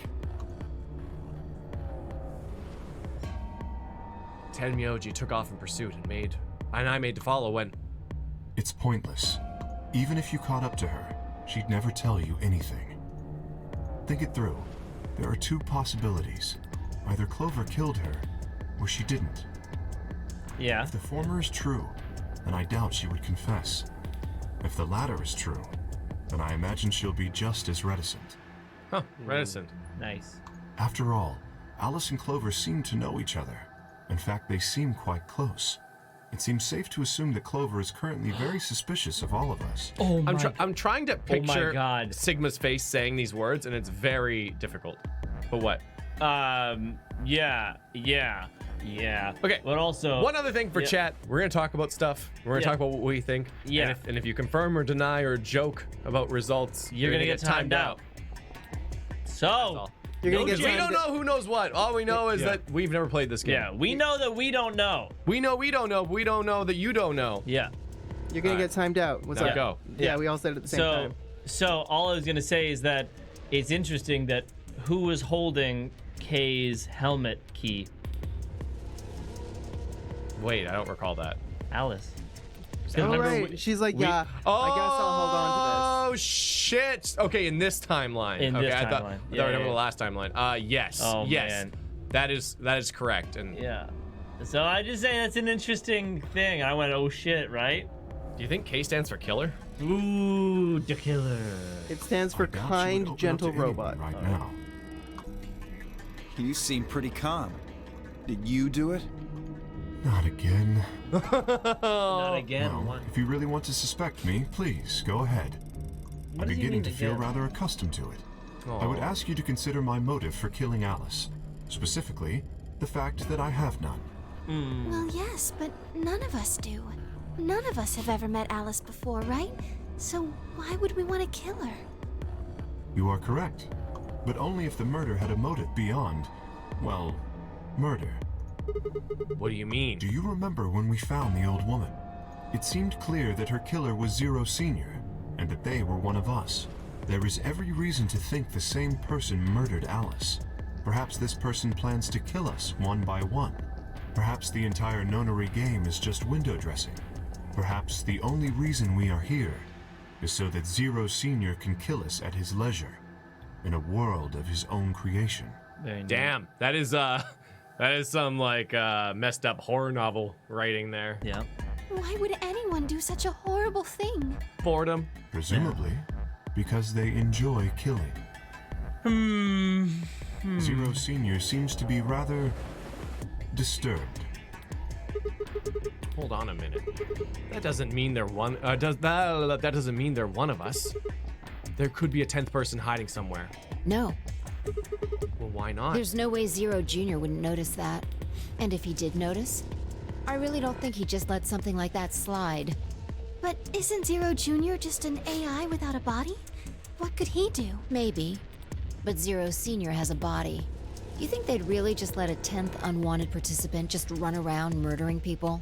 Tenmyoji took off in pursuit and I made to follow when... It's pointless. Even if you caught up to her, she'd never tell you anything. Think it through. There are two possibilities. Either Clover killed her, or she didn't. Yeah. If the former is true, then I doubt she would confess. If the latter is true, then I imagine she'll be just as reticent. Huh, reticent. Nice. After all, Alice and Clover seem to know each other. In fact, they seem quite close. It seems safe to assume that Clover is currently very suspicious of all of us. Oh my. I'm trying to picture God. Sigma's face saying these words, and it's very difficult. But what? Yeah. Okay. But also, One other thing for chat. We're going to talk about stuff. We're going to talk about what we think. Yeah. And if you confirm or deny or joke about results, you're gonna get timed out. So, You're gonna get we timed don't know who knows what. All we know is that we've never played this game. yeah, we know that we don't know. We know we don't know, but we don't know that you don't know. Yeah. You're gonna All get timed out. What's Now up? go. Yeah, we all said it at the same time. So all I was gonna say is that it's interesting that who was holding Kay's helmet key? Wait, I don't recall that. Alice. Oh, Remember right. She's like, yeah, I guess I'll hold on Oh shit! Okay, in this timeline. In okay, this I thought timeline. I Yeah, remember yeah. the last timeline. Yes. Oh, yes. man. That is correct. And Yeah. So I just say that's an interesting thing. I went, oh shit, right? do you think K stands for killer? Ooh, the killer. this. It stands for I doubt she would kind, open up gentle to anyone robot. right now. You seem pretty calm. Did you do it? Not again. Not again. Well, What? if you really want to suspect me, please go ahead. What I'm does he beginning mean to feel again? rather accustomed to it. I would ask you to consider my motive for killing Alice. Specifically, the fact that I have none. Well, yes, but none of us do. None of us have ever met Alice before, right? So why would we want to kill her? You are correct. But only if the murder had a motive beyond, well, murder. What do you mean? Do you remember when we found the old woman? It seemed clear that her killer was Zero Senior, and that they were one of us. There is every reason to think the same person murdered Alice. Perhaps this person plans to kill us one by one. Perhaps the entire nonary game is just window dressing. Perhaps the only reason we are here is so that Zero Senior can kill us at his leisure, in a world of his own creation. Very neat. Damn, that is some like messed up horror novel writing there. Yeah. Why would anyone do such a horrible thing? Boredom. Presumably, because they enjoy killing. Zero Senior seems to be rather disturbed. Hold on a minute. That doesn't mean they're one. That doesn't mean they're one of us. There could be a 10th person hiding somewhere. No, Well, why not? there's no way Zero Jr. wouldn't notice that. And if he did notice, I really don't think he'd just let something like that slide. But isn't Zero Jr. just an AI without a body? What could he do? Maybe. But Zero Sr. has a body. You think they'd really just let a 10th unwanted participant just run around murdering people?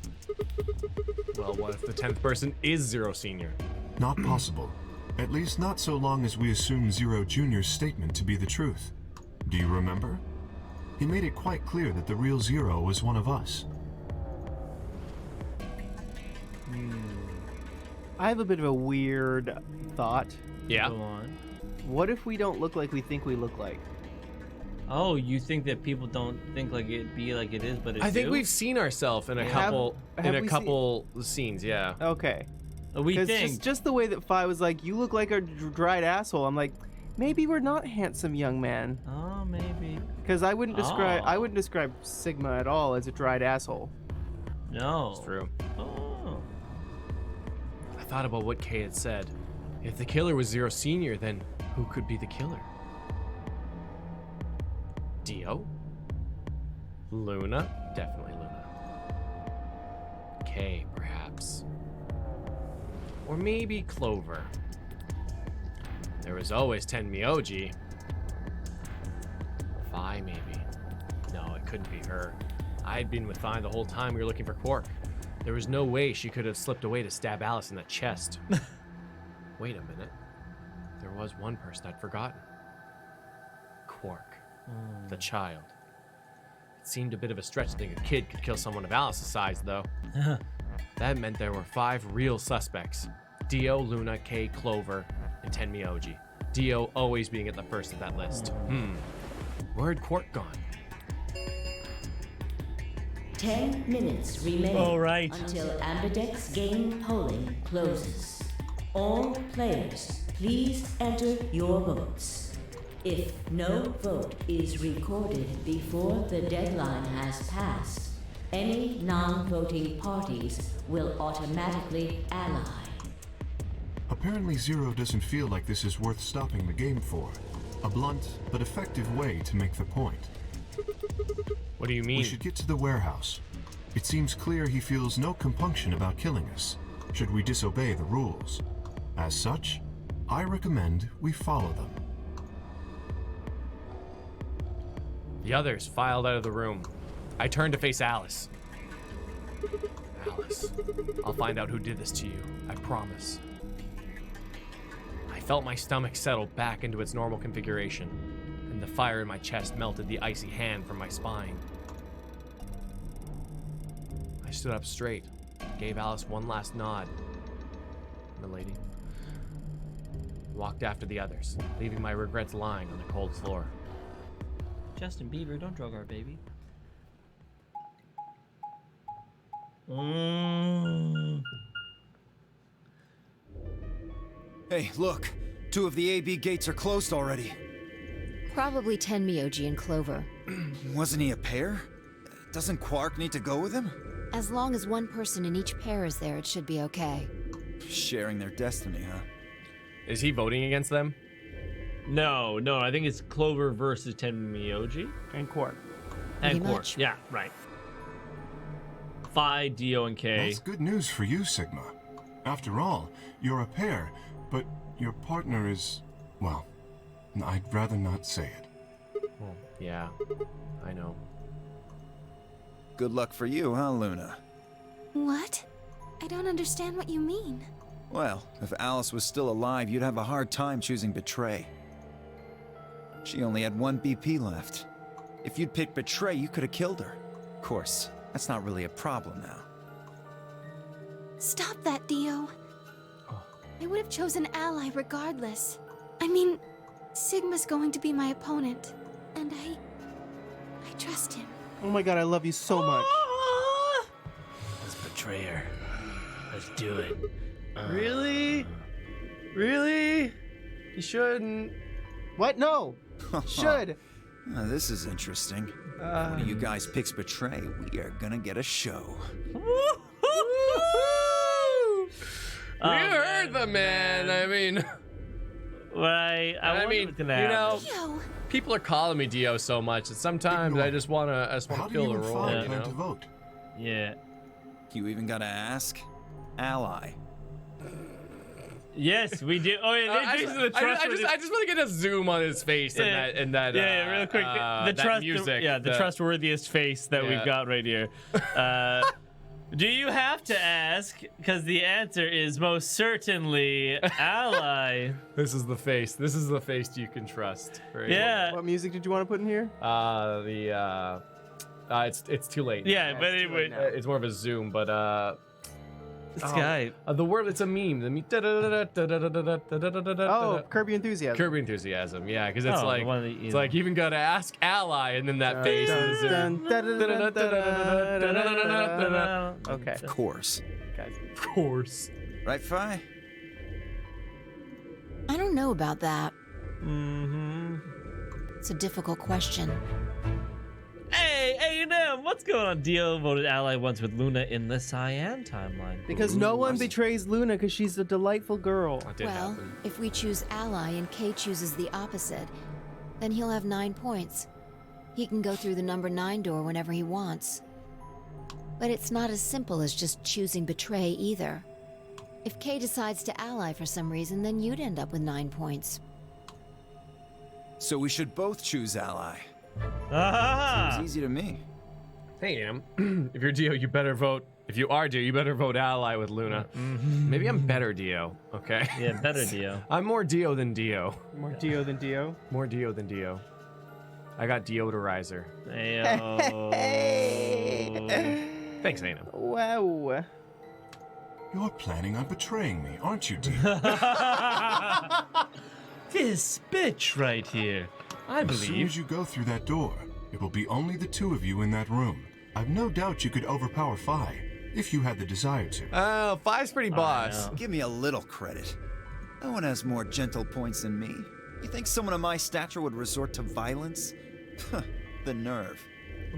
Well, what if the 10th person is Zero Senior? Not possible. At least not so long as we assume Zero Jr.'s statement to be the truth. Do you remember? He made it quite clear that the real Zero was one of us. I have a bit of a weird thought. Yeah. Go on. What if we don't look like we think we look like? Oh, you think that people don't think like it be like it is, but it I think do? we've seen ourselves in a Have- couple have in a we couple scenes. Yeah. Okay. We Because think. just the way that Fi was like, you look like a dried asshole. I'm like, maybe we're not handsome young man. Oh, maybe. Because I wouldn't describe Sigma at all as a dried asshole. No. It's true. Oh. I thought about what Kay had said. If the killer was Zero Senior, then who could be the killer? Dio? Luna? Definitely Luna. Kay, perhaps. Or maybe Clover. There was always Tenmyoji. Fi, maybe. No, it couldn't be her. I'd been with Fi the whole time we were looking for Quark. There was no way she could have slipped away to stab Alice in the chest. Wait a minute. There was one person I'd forgotten. Quark. The child. It seemed a bit of a stretch to think a kid could kill someone of Alice's size, though. That meant there were 5 real suspects. Dio, Luna, Kay, Clover, and Tenmyoji. Dio always being at the first of that list. Where'd Quark gone? 10 minutes remain All right. until Ambidex game polling closes. All players, please enter your votes. If no vote is recorded before the deadline has passed, any non-voting parties will automatically ally. Apparently Zero doesn't feel like this is worth stopping the game for. A blunt but effective way to make the point. What do you mean? We should get to the warehouse. It seems clear he feels no compunction about killing us, should we disobey the rules. As such, I recommend we follow them. The others filed out of the room. I turned to face Alice. Alice, I'll find out who did this to you. I promise. I felt my stomach settle back into its normal configuration, and the fire in my chest melted the icy hand from my spine. I stood up straight, gave Alice one last nod. Milady. Walked after the others, leaving my regrets lying on the cold floor. Justin Bieber, don't drug our baby. Hey, look. 2 of the AB gates are closed already. Probably Tenmyoji and Clover. Wasn't he a pair? Doesn't Quark need to go with him? As long as one person in each pair is there, it should be okay. Sharing their destiny, huh? Is he voting against them? No, I think it's Clover versus Tenmyoji. And Quark. And Pretty Quark. much. Yeah, right. Phi, Dio, and Kay. That's good news for you, Sigma. After all, you're a pair, but your partner is, well, I'd rather not say it. Well, yeah, I know. Good luck for you, huh, Luna? What? I don't understand what you mean. Well, if Alice was still alive, you'd have a hard time choosing Betray. She only had 1 BP left. If you'd picked Betray, you could have killed her. Of course, that's not really a problem now. Stop that, Dio. I would have chosen Ally regardless. I mean, Sigma's going to be my opponent, and I trust him. Oh my god, I love you so much. Let's betray her. Let's do it. Really? Really? You shouldn't. What? No. Should. This is interesting. If one of you guys picks Betray, we are gonna get a show. You heard the man. I mean, I mean, what's gonna happen. Dio! people are calling me Dio so much that sometimes I just wanna How do fill you the and role. Fi You plan to know? vote? Yeah. You even gotta ask? Ally. Yes, we do. Oh, yeah, I this just, is the trust. I just want to get a zoom on his face and that yeah, real quick. The that trust, music. the trustworthiest face that we've Yeah. got right here. Do you have to ask? Because the answer is most certainly Ally. This is the face. This is the face you can trust. Right? Yeah. What music did you want to put in here? It's too late. Yeah, but it's too late anyway, now. It's more of a zoom, but this guy. the word, it's a meme. Oh, Curb Your Enthusiasm. Curb Your Enthusiasm. Yeah, because it's Oh, like the one that you it's know. like you even gotta ask Ally, and then that face in the zoom. Okay. Of course. Of course. Right, Fi? I don't know about that. Mm-hmm. It's a difficult question. Hey, A&M, what's going on? Dio voted ally once with Luna in the Cyan timeline. Because no one betrays Luna because she's a delightful girl. That did Well, happen. if we choose ally and Kay chooses the opposite, then he'll have 9 points. He can go through the number 9 door whenever he wants. But it's not as simple as just choosing betray either. If Kay decides to ally for some reason, then you'd end up with 9 points. So we should both choose ally. Ah! Seems easy to me. Hey, Am. If you're Dio, you better vote. If you are Dio, you better vote ally with Luna. Maybe I'm better Dio, okay? Yeah, better Dio. I'm more Dio than Dio. More Dio than Dio. More Dio than Dio. I got deodorizer. Ayo. Thanks, Anam. Wow. You're planning on betraying me, aren't you, Dio? This bitch right here. I As soon believe. as you go through that door, it will be only the 2 of you in that room. I've no doubt you could overpower Fi, if you had the desire to. Oh, Fi's pretty boss. know. Give me a little credit. No one has more gentle points than me. You think someone of my stature would resort to violence? The nerve.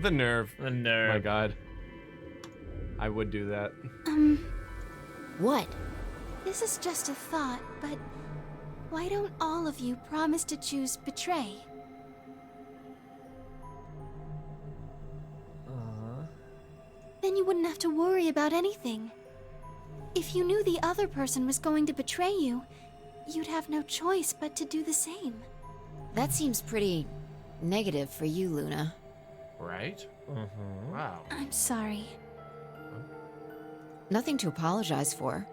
The nerve. The Oh my nerve. god. I would do that. What? This is just a thought, but why don't all of you promise to choose betray? Then you wouldn't have to worry about anything. If you knew the other person was going to betray you, you'd have no choice but to do the same. That seems pretty negative for you, Luna. Right? Wow. I'm sorry. Nothing to apologize for.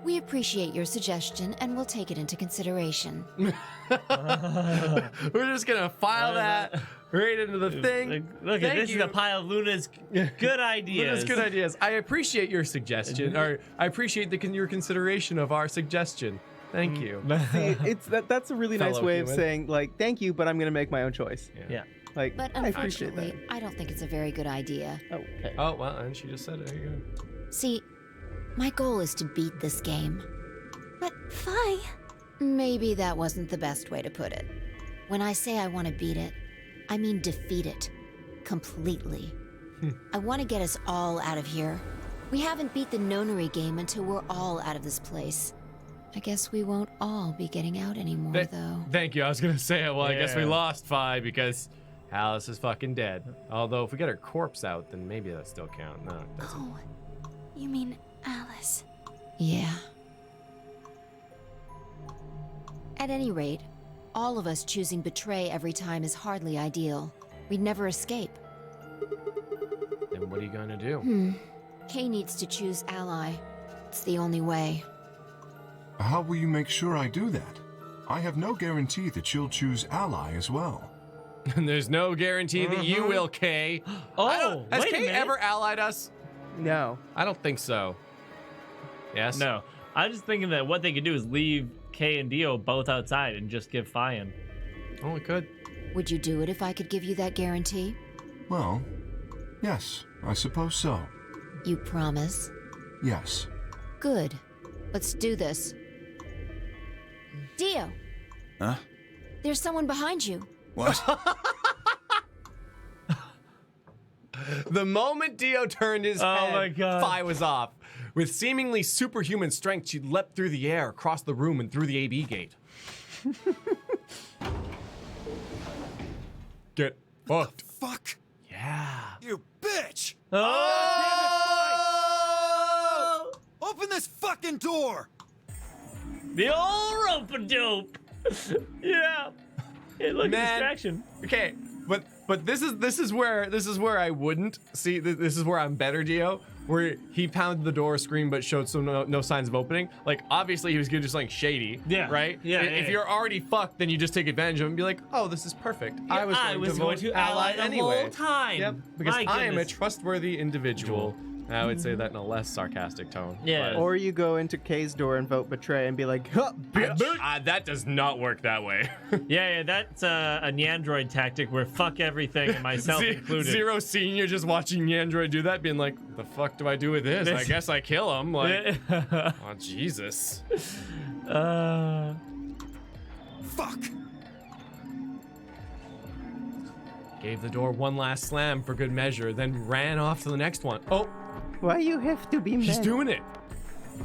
We appreciate your suggestion and we'll take it into consideration. We're just gonna file that right into the thing. Look, Thank this you. is a pile of Luna's good ideas. Luna's good ideas. I appreciate your suggestion, or I appreciate your consideration of our suggestion. Thank you. See, that's a really nice Fellow way human. of saying, like, thank you, but I'm gonna make my own choice. Yeah. Like, But I appreciate unfortunately, I don't think it's a very good idea. that. Okay. Oh well, and she just said it. There you go. See, my goal is to beat this game. But Fi, Maybe that wasn't the best way to put it. When I say I want to beat it, I mean defeat it. Completely. I want to get us all out of here. We haven't beat the nonary game until we're all out of this place. I guess we won't all be getting out anymore, though. Thank you. I was gonna say, well, I guess we Yeah. lost Fi because Alice is fucking dead. Although if we get her corpse out, then maybe that still count. No, it doesn't. oh, you mean Alice. Yeah. At any rate, all of us choosing betray every time is hardly ideal. We'd never escape. Then what are you gonna do? Kay needs to choose ally. It's the only way. How will you make sure I do that? I have no guarantee that she'll choose ally as well. And there's no guarantee that you will, Kay. Oh, Has wait a Kay minute. ever allied us? No. I don't think so. Yes? No. I'm just thinking that what they could do is leave Kay and Dio both outside and just give Fi in. Oh, we could. Would you do it if I could give you that guarantee? Well, yes, I suppose so. You promise? Yes. Good. Let's do this. Dio, Huh? there's someone behind you. What? The moment Dio turned his Oh head, my God. Fi was off. With seemingly superhuman strength, she leapt through the air, across the room, and through the AB gate. Get fucked. Fuck. Yeah. You bitch! Oh! Open this fucking door! The old rope-a-dope. Yeah. Hey, look, Man. distraction. Okay, but this is where I wouldn't see. This is where I'm better, Dio. Where he pounded the door, screamed, but showed no signs of opening. Like obviously he was gonna do something shady. Yeah. Right. Yeah, If yeah. you're already fucked, then you just take advantage of him and be like, oh, this is perfect. I was going to ally ally the anyway. whole time. Yep. Because My I am a goodness. trustworthy individual. I would say that in a less sarcastic tone. Yeah. Or you go into Kay's door and vote betray and be like, huh, bitch. That does not work that way. Yeah, that's a Nyandroid tactic where fuck everything, and myself included. Zero Senior just watching NyanDroid do that, being like, the fuck do I do with this? I guess I kill him. Like, oh, Jesus. Fuck! Gave the door one last slam for good measure, then ran off to the next one. Oh, Why you have to be mad? she's doing it.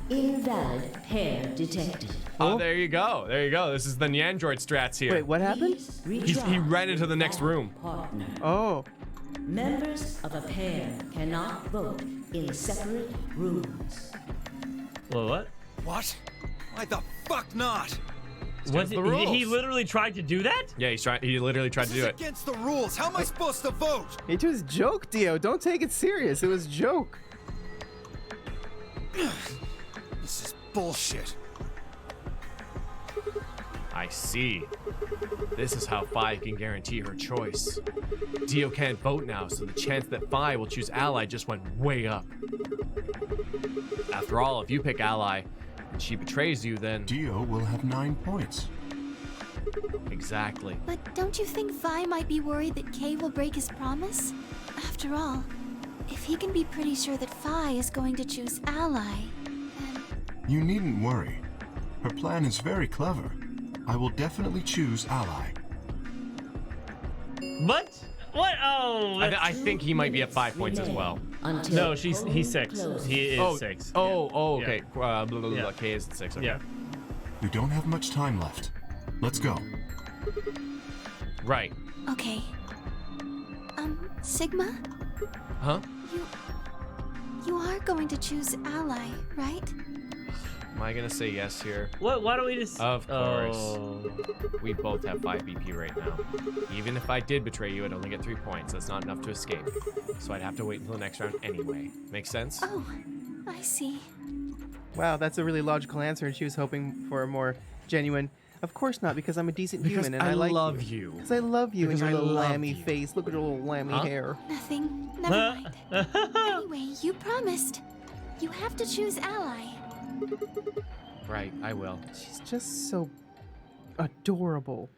Invalid pair detected. Oh, there you go. There you go. This is the NyanDroid strats here. Wait, what happened? Please He retry ran into the next room. partner. Oh. Members of a pair cannot vote in separate rooms. Well, what? What? Why the fuck not? What? the rules. He literally tried to do that? Yeah, he literally tried to This do is it. against the rules. How am I supposed to vote? It was joke, Dio. Don't take it serious. It was joke. This is bullshit. I see. This is how Fi can guarantee her choice. Dio can't vote now, so the chance that Fi will choose Ally just went way up. After all, if you pick Ally and she betrays you, then... Dio will have 9 points. Exactly. But don't you think Vi might be worried that Kay will break his promise? After all, if he can be pretty sure that Vi is going to choose Ally, then... You needn't worry. Her plan is very clever. I will definitely choose Ally. What? What? Oh, I think he might be at 5 points as well. Until no, he's polling 6. closes. He is Oh, 6. okay. Yeah. Blah, blah, blah, Yeah. K is at 6. Okay. Yeah. We don't have much time left. Let's go. Right. Okay. Sigma? Huh? You are going to choose Ally, right? Am I gonna say yes here? What? Why don't we just? Of course. Oh. We both have 5 BP right now. Even if I did betray you, I'd only get 3 points. That's not enough to escape. So I'd have to wait until the next round anyway. Make sense? Oh, I see. Wow, that's a really logical answer, and she was hoping for a more genuine. Of course not, because I'm a decent human and I like love you. Because I love you Because and your I little love lammy you. face. Look at your little lammy hair. Nothing. Never mind. Anyway, you promised. You have to choose Ally. Right, I will. She's just so adorable.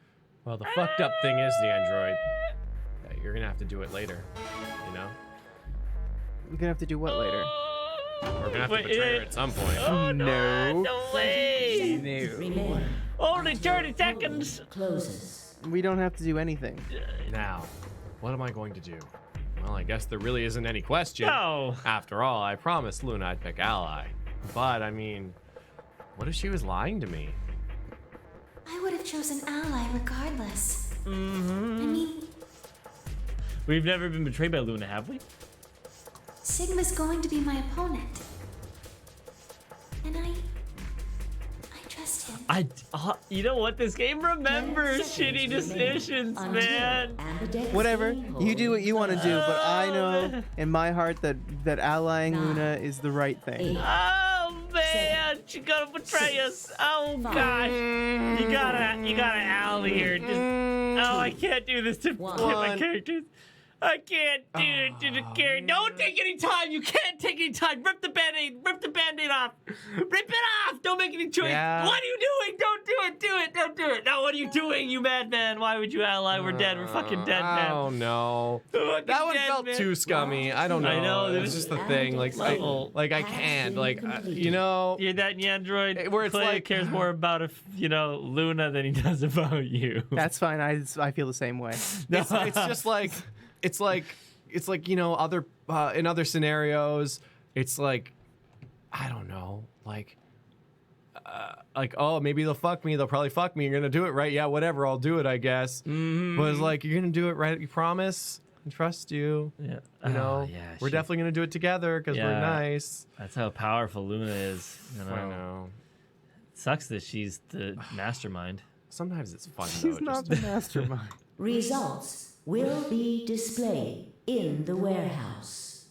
Well, the fucked up thing is, the android, that you're gonna have to do it later. You know? You're gonna have to do what later? We're gonna have to betray her at some point. Oh No. No way! Remain. Only 30 seconds. Closes. We don't have to do anything. Now, what am I going to do? Well, I guess there really isn't any question. No. After all, I promised Luna I'd pick Ally. But, I mean, what if she was lying to me? I would have chosen Ally regardless. I mean, We've never been betrayed by Luna, have we? Sigma's going to be my opponent. And I trust him. You know what? This game remembers 10 shitty seconds decisions, remain man. until ambidextrous Whatever. You do what you want to do, but I know Ah. in my heart that allying 9, Luna is the right thing. 8, Oh man, she gonna betray us. Oh 5, gosh, you gotta ally here. Just, oh, I can't do this to my characters. I can't do it to the character. Don't take any time. You can't take any time. Rip the band-aid. Rip the band-aid off. Rip it off. Don't make any choice. Yeah. What are you doing? Don't do it. Do it. Don't do it. Now, what are you doing, you madman? Why would you ally? We're dead. We're fucking dead, man. Oh no. We're fucking That one dead, felt man. too scummy. I don't know. I know, It's this just the thing. Like, I level. can't. Like, you know. You're that Nyandroid Where it's player like- cares more about Luna than he does about you. That's fine. I feel the same way. It's just like, it's like other in other scenarios, it's like, I don't know, like oh, maybe they'll fuck me. They'll probably fuck me. You're gonna do it, right? Yeah, whatever. I'll do it, I guess. But it's like, you're gonna do it, right? You promise? I trust you. Yeah. You know, yeah, we're definitely gonna do it together because we're Yeah. nice. That's how powerful Luna is. I know. Sucks that she's the mastermind. Sometimes it's fun She's though. not Just, the mastermind. Results will be displayed in the warehouse.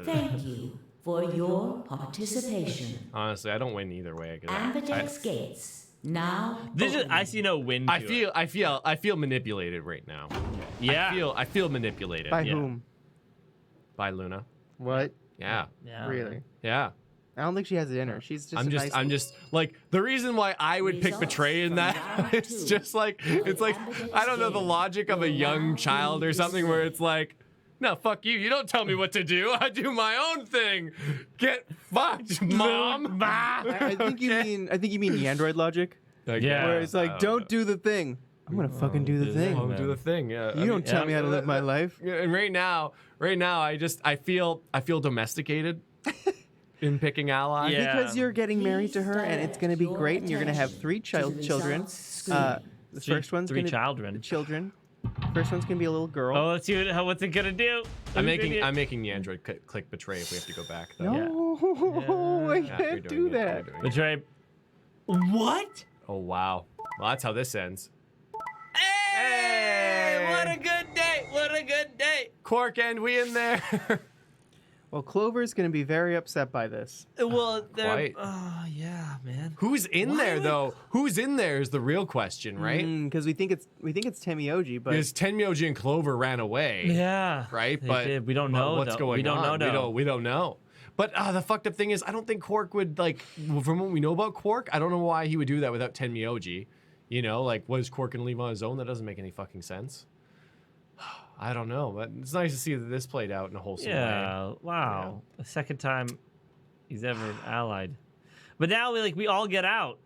Thank you for your participation. honestly, I don't win either way. 'Cause Ambidex gates now. I see no win. I feel manipulated right now. Yeah. I feel manipulated By Yeah. whom? by Luna. What? Yeah. Yeah. Really. Yeah. I don't think she has it in her. She's just. I'm just like the reason why I would pick betray in that it's just like it's like I don't know the logic of a young child or something where it's like, no, fuck you. You don't tell me what to do. I do my own thing. Get fucked, mom. I think you mean. I think you mean the Android logic. Yeah. Where it's like, don't do the thing. I'm gonna fucking do the thing. I'm do the thing. Yeah. You don't tell me how to live my life. And right now, I feel domesticated in picking ally. Yeah. Because you're getting married to her, and it's gonna be great, and you're gonna have 3 children. The first one's three gonna children. Children. First one's gonna be a little girl. Oh, let's see what's it gonna do. I'm making the android click betray if we have to go back though. No, I Yeah, you're can't doing do it, that. you're doing it. Betray. What? Oh wow. Well, that's how this ends. Hey! What a good day! What a good day! Quark, and we in there. Well, Clover's gonna be very upset by this. Well, Quite. oh yeah, man. Who's in there though? Who's in there is the real question, right? Because we think it's Temioji, but Because Tenmyoji and Clover ran away. Yeah. Right? They but did. We don't know, what's though. going We don't on. know, though. We don't know. But the fucked up thing is, I don't think Quark would like. From what we know about Quark, I don't know why he would do that without Tenmyoji. You know, like, was Quark gonna leave on his own? That doesn't make any fucking sense. I don't know, but it's nice to see that this played out in a wholesome way. Yeah. Wow. The second time he's ever allied. But now we all get out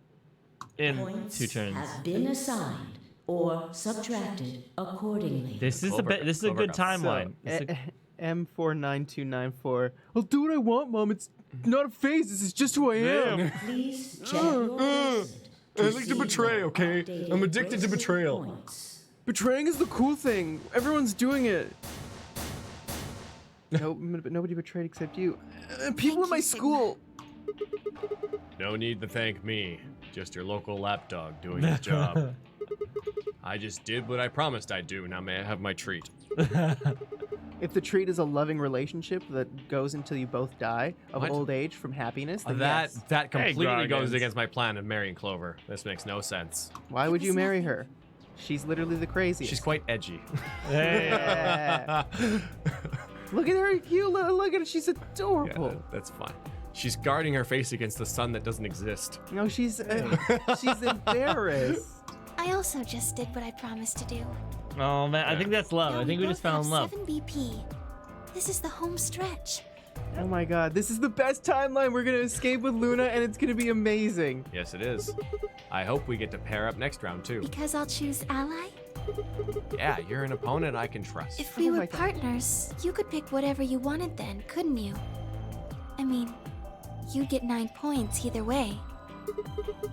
in Points 2 turns. have been assigned or subtracted accordingly. This is Clover- this is a Clover good got timeline. It's a- M49294. I'll do what I want, Mom. It's not a phase. This is just who I am. Please check your exit I like to see betray, your okay? updated I'm addicted to exit betrayal. points. Betraying is the cool thing. Everyone's doing it. No, but nobody betrayed except you. People in my school. No need to thank me. Just your local lapdog doing his job. I just did what I promised I'd do. Now may I have my treat? If the treat is a loving relationship that goes until you both die of What? old age from happiness, then That yes. that completely Groggins. goes against my plan of marrying Clover. This makes no sense. Why would you marry her? She's literally the craziest. She's quite edgy. Yeah. Look at her, cute. Look at her. She's Yeah, adorable. that's fine. She's guarding her face against the sun that doesn't exist. No, she's embarrassed. I also just did what I promised to do. Oh man, I think that's love. Now I think we just both found have love. 7 BP. This is the home stretch. Oh my god, this is the best timeline. We're gonna escape with Luna, and it's gonna be amazing. Yes, it is. I hope we get to pair up next round too. Because I'll choose ally? Yeah, you're an opponent I can trust. If we Oh were my God. partners, you could pick whatever you wanted then, couldn't you? I mean, you'd get 9 points either way.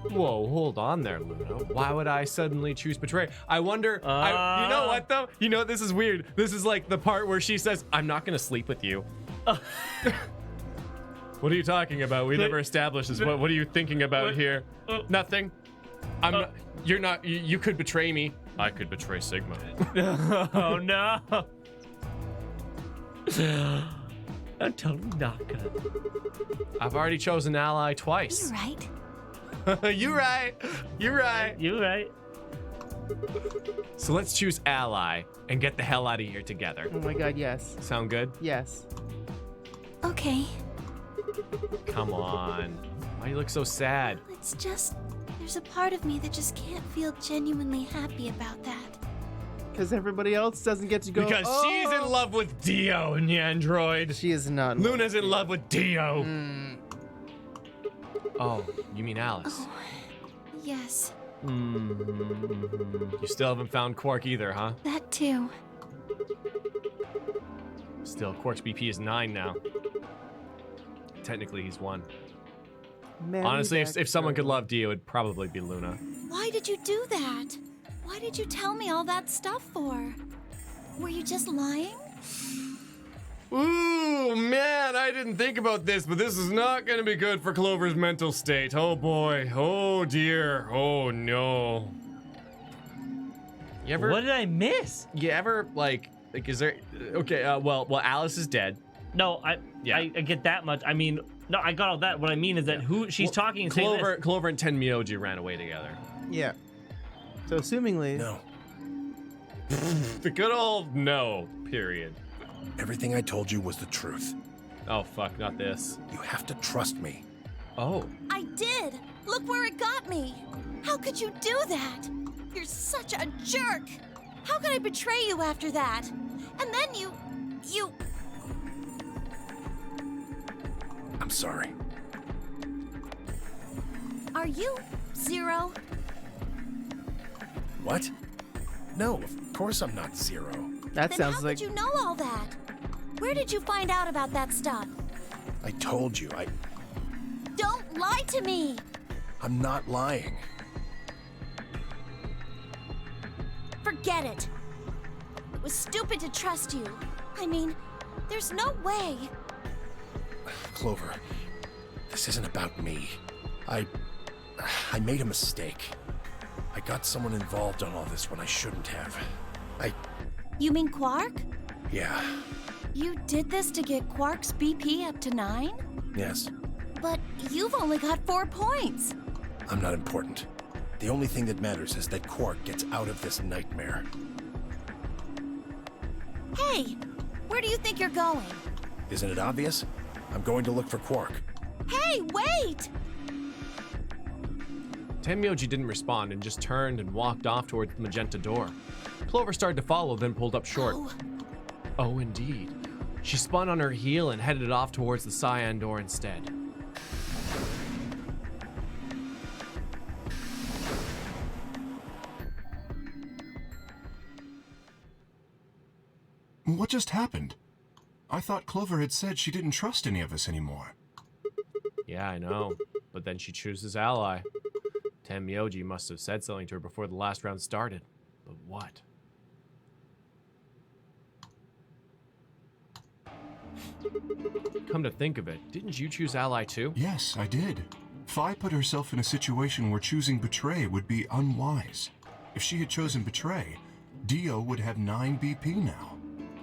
Whoa, hold on there, Luna. Why would I suddenly choose betray? I wonder. You know what though? You know this is weird. This is like the part where she says, "I'm not gonna sleep with you." What are you talking about? We never established this. What are you thinking about here? Nothing. I'm. Not, you're not. You could betray me. I could betray Sigma. Oh no. I'm totally not gonna. I've already chosen ally twice. You're right. You're right. You're right. You're right. So let's choose ally and get the hell out of here together. Oh my god, yes. Sound good? Yes. Okay, Come on. Why do you look so sad? it's just... There's a part of me that just can't feel genuinely happy about that. Because everybody else doesn't get to go. Because she's in love with Dio and the android. She is not. Luna's in love with Dio. Oh, you mean Alice? Yes, You still haven't found Quark either, huh? that too. Still, Quark's BP is 9 now. Technically, he's 1. Honestly, if someone could love Dio, it'd probably be Luna. Why did you do that? Why did you tell me all that stuff for? Were you just lying? Ooh, man, I didn't think about this, but this is not going to be good for Clover's mental state. Oh, boy. Oh, dear. Oh, no. You ever... What did I miss? You ever, like is there... Okay, well, Alice is dead. No, I get that much. I mean, no, I got all that. What I mean is that who she's talking and saying this. Clover and Tenmyoji ran away together. Yeah. So assumingly. No. The good old no, period. Everything I told you was the truth. Oh, fuck, not this. You have to trust me. Oh. I did! Look where it got me! How could you do that? You're such a jerk! How could I betray you after that? And then you... I'm sorry. Are you Zero? What? No, of course I'm not Zero. That Then sounds how like could you know all that? Where did you find out about that stuff? I told you, Don't lie to me! I'm not lying. Forget it. It was stupid to trust you. I mean, there's no way. Clover, this isn't about me. I made a mistake. I got someone involved on all this when I shouldn't have. You mean Quark? Yeah, You did this to get Quark's BP up to 9? yes, But you've only got 4 points. I'm not important. The only thing that matters is that Quark gets out of this nightmare. Hey, where do you think you're going? Isn't it obvious? I'm going to look for Quark. Hey, wait! Tenmyoji didn't respond and just turned and walked off towards the magenta door. Clover started to follow, then pulled up short. Oh, indeed. She spun on her heel and headed off towards the cyan door instead. What just happened? I thought Clover had said she didn't trust any of us anymore. Yeah, I know. But then she chooses ally. Tenmyoji must have said something to her before the last round started. But what? Come to think of it, didn't you choose ally too? Yes, I did. Fi put herself in a situation where choosing betray would be unwise. If she had chosen betray, Dio would have 9 BP now.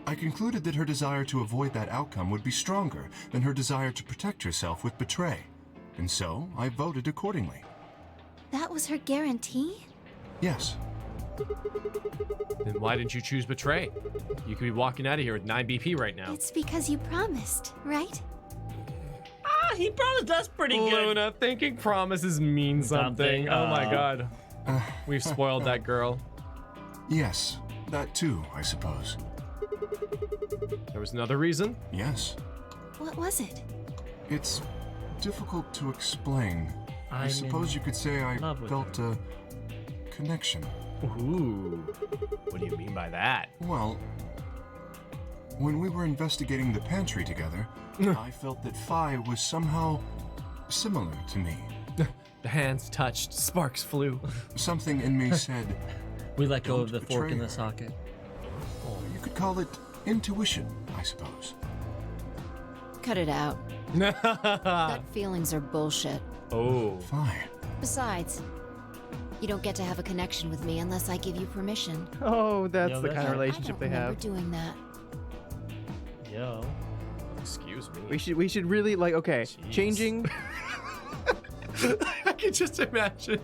I concluded that her desire to avoid that outcome would be stronger than her desire to protect herself with betray. And so, I voted accordingly. That was her guarantee? Yes. Then why didn't you choose betray? You could be walking out of here with 9 BP right now. It's because you promised, right? He promised us pretty good. Luna, thinking promises mean something. Oh my god. We've spoiled that girl. Yes, that too, I suppose. There was another reason? Yes. What was it? It's difficult to explain. I suppose you could say I felt a connection. Ooh. What do you mean by that? Well, when we were investigating the pantry together, I felt that Fi was somehow similar to me. The hands touched, sparks flew. Something in me said, We let go "Don't of the fork betray in the her." socket. You could call it intuition, I suppose. Cut it out. Gut feelings are bullshit. Oh. Fi. Besides, you don't get to have a connection with me unless I give you permission. Oh, that's Yo, the that's kind of right. relationship I they don't remember have. doing that. Yo. Excuse me. We should really like Jeez. changing. I can just imagine,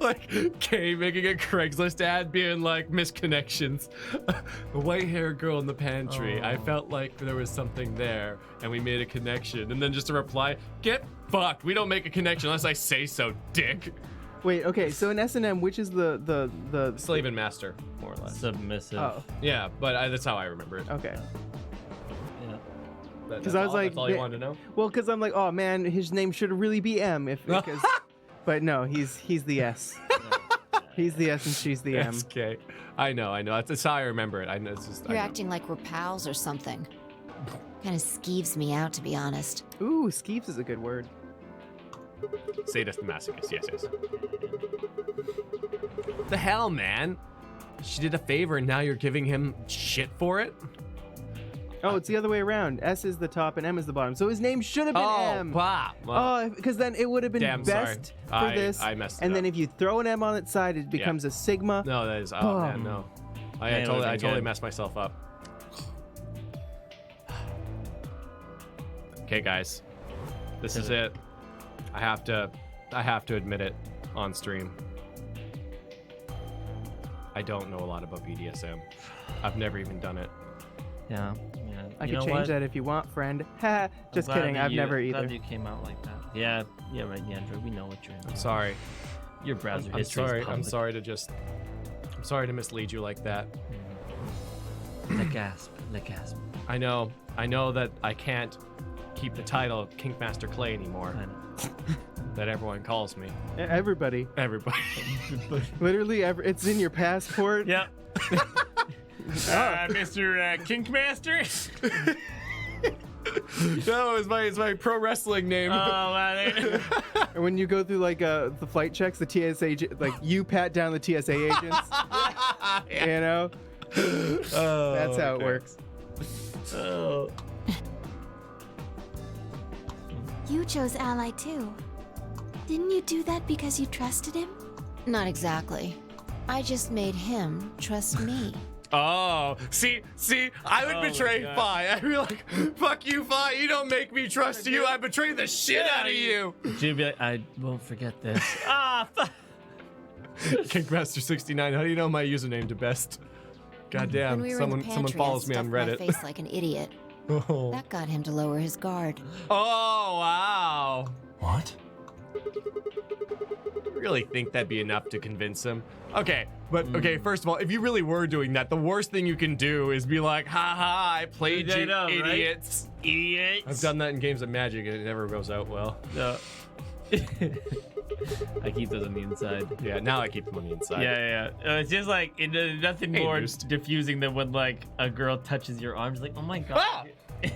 like, Kay making a Craigslist ad being like, misconnections. A white-haired girl in the pantry. I felt like there was something there, and we made a connection. And then just a reply, get fucked. We don't make a connection unless I say so, dick. Wait, okay, so in S&M, which is the Slave and master, more or less. Submissive. Oh, Yeah, but that's how I remember it. okay. Yeah. Because I was like, that's all you wanted to know? well, because I'm like, oh man, his name should really be M, because, but no, he's the S. He's the S and she's the M. SK. I know. That's how I remember it. I know. It's just. You're acting like we're pals or something. Kind of skeeves me out, to be honest. Ooh, skeeves is a good word. Sadist masochist. Yes. The hell, man? She did a favor and now you're giving him shit for it? Oh, it's the other way around. S is the top and M is the bottom. So his name should have been M. Wow. Oh, because then it would have been Damn, best sorry. for this. I messed it and then up. if you throw an M on its side, it becomes a sigma. No, that is. Oh, Boom. man, no. I Man, it would've been totally good. messed myself up. Okay, guys. This is it. I have to admit it on stream. I don't know a lot about BDSM. I've never even done it. Yeah. I You could know change what? that if you want, friend. Ha! Just kidding. I've never either. Glad you came out like that. Yeah, right, Andrew. We know what you're into. I'm sorry. Your browser I'm history is sorry. public. I'm sorry to mislead you like that. The gasp. I know that I can't keep the title of Kinkmaster Clay anymore. I know. That everyone calls me. Everybody. Everybody. Literally, it's in your passport. Yep. Mr. Kinkmaster. No, it's my pro wrestling name. Oh, man. And when you go through like the flight checks, the TSA, like you pat down the TSA agents. You know? That's how it works. Oh. You chose Ally too. Didn't you do that because you trusted him? Not exactly. I just made him trust me. Oh, see, I would betray God. Fi. I'd be like, fuck you, Fi. You don't make me trust you. I betray the shit out of you. She'd be like, I won't forget this. Fuck. Kinkmaster69, how do you know my username to best? Goddamn, When we were in the someone pantry, follows I me on stuffed Reddit. my face like an idiot. Oh. That got him to lower his guard. Oh, wow. What? Really think that'd be enough to convince him? Okay, but okay, first of all, if you really were doing that, the worst thing you can do is be like, ha, I played I you, know, right? idiots. Idiots. I've done that in games of Magic and it never goes out well. No. I keep those on the inside. Yeah, now I keep them on the inside. Yeah. It's just like nothing Hey, more Boost. diffusing than when like a girl touches your arms. Like, oh my god. Ah!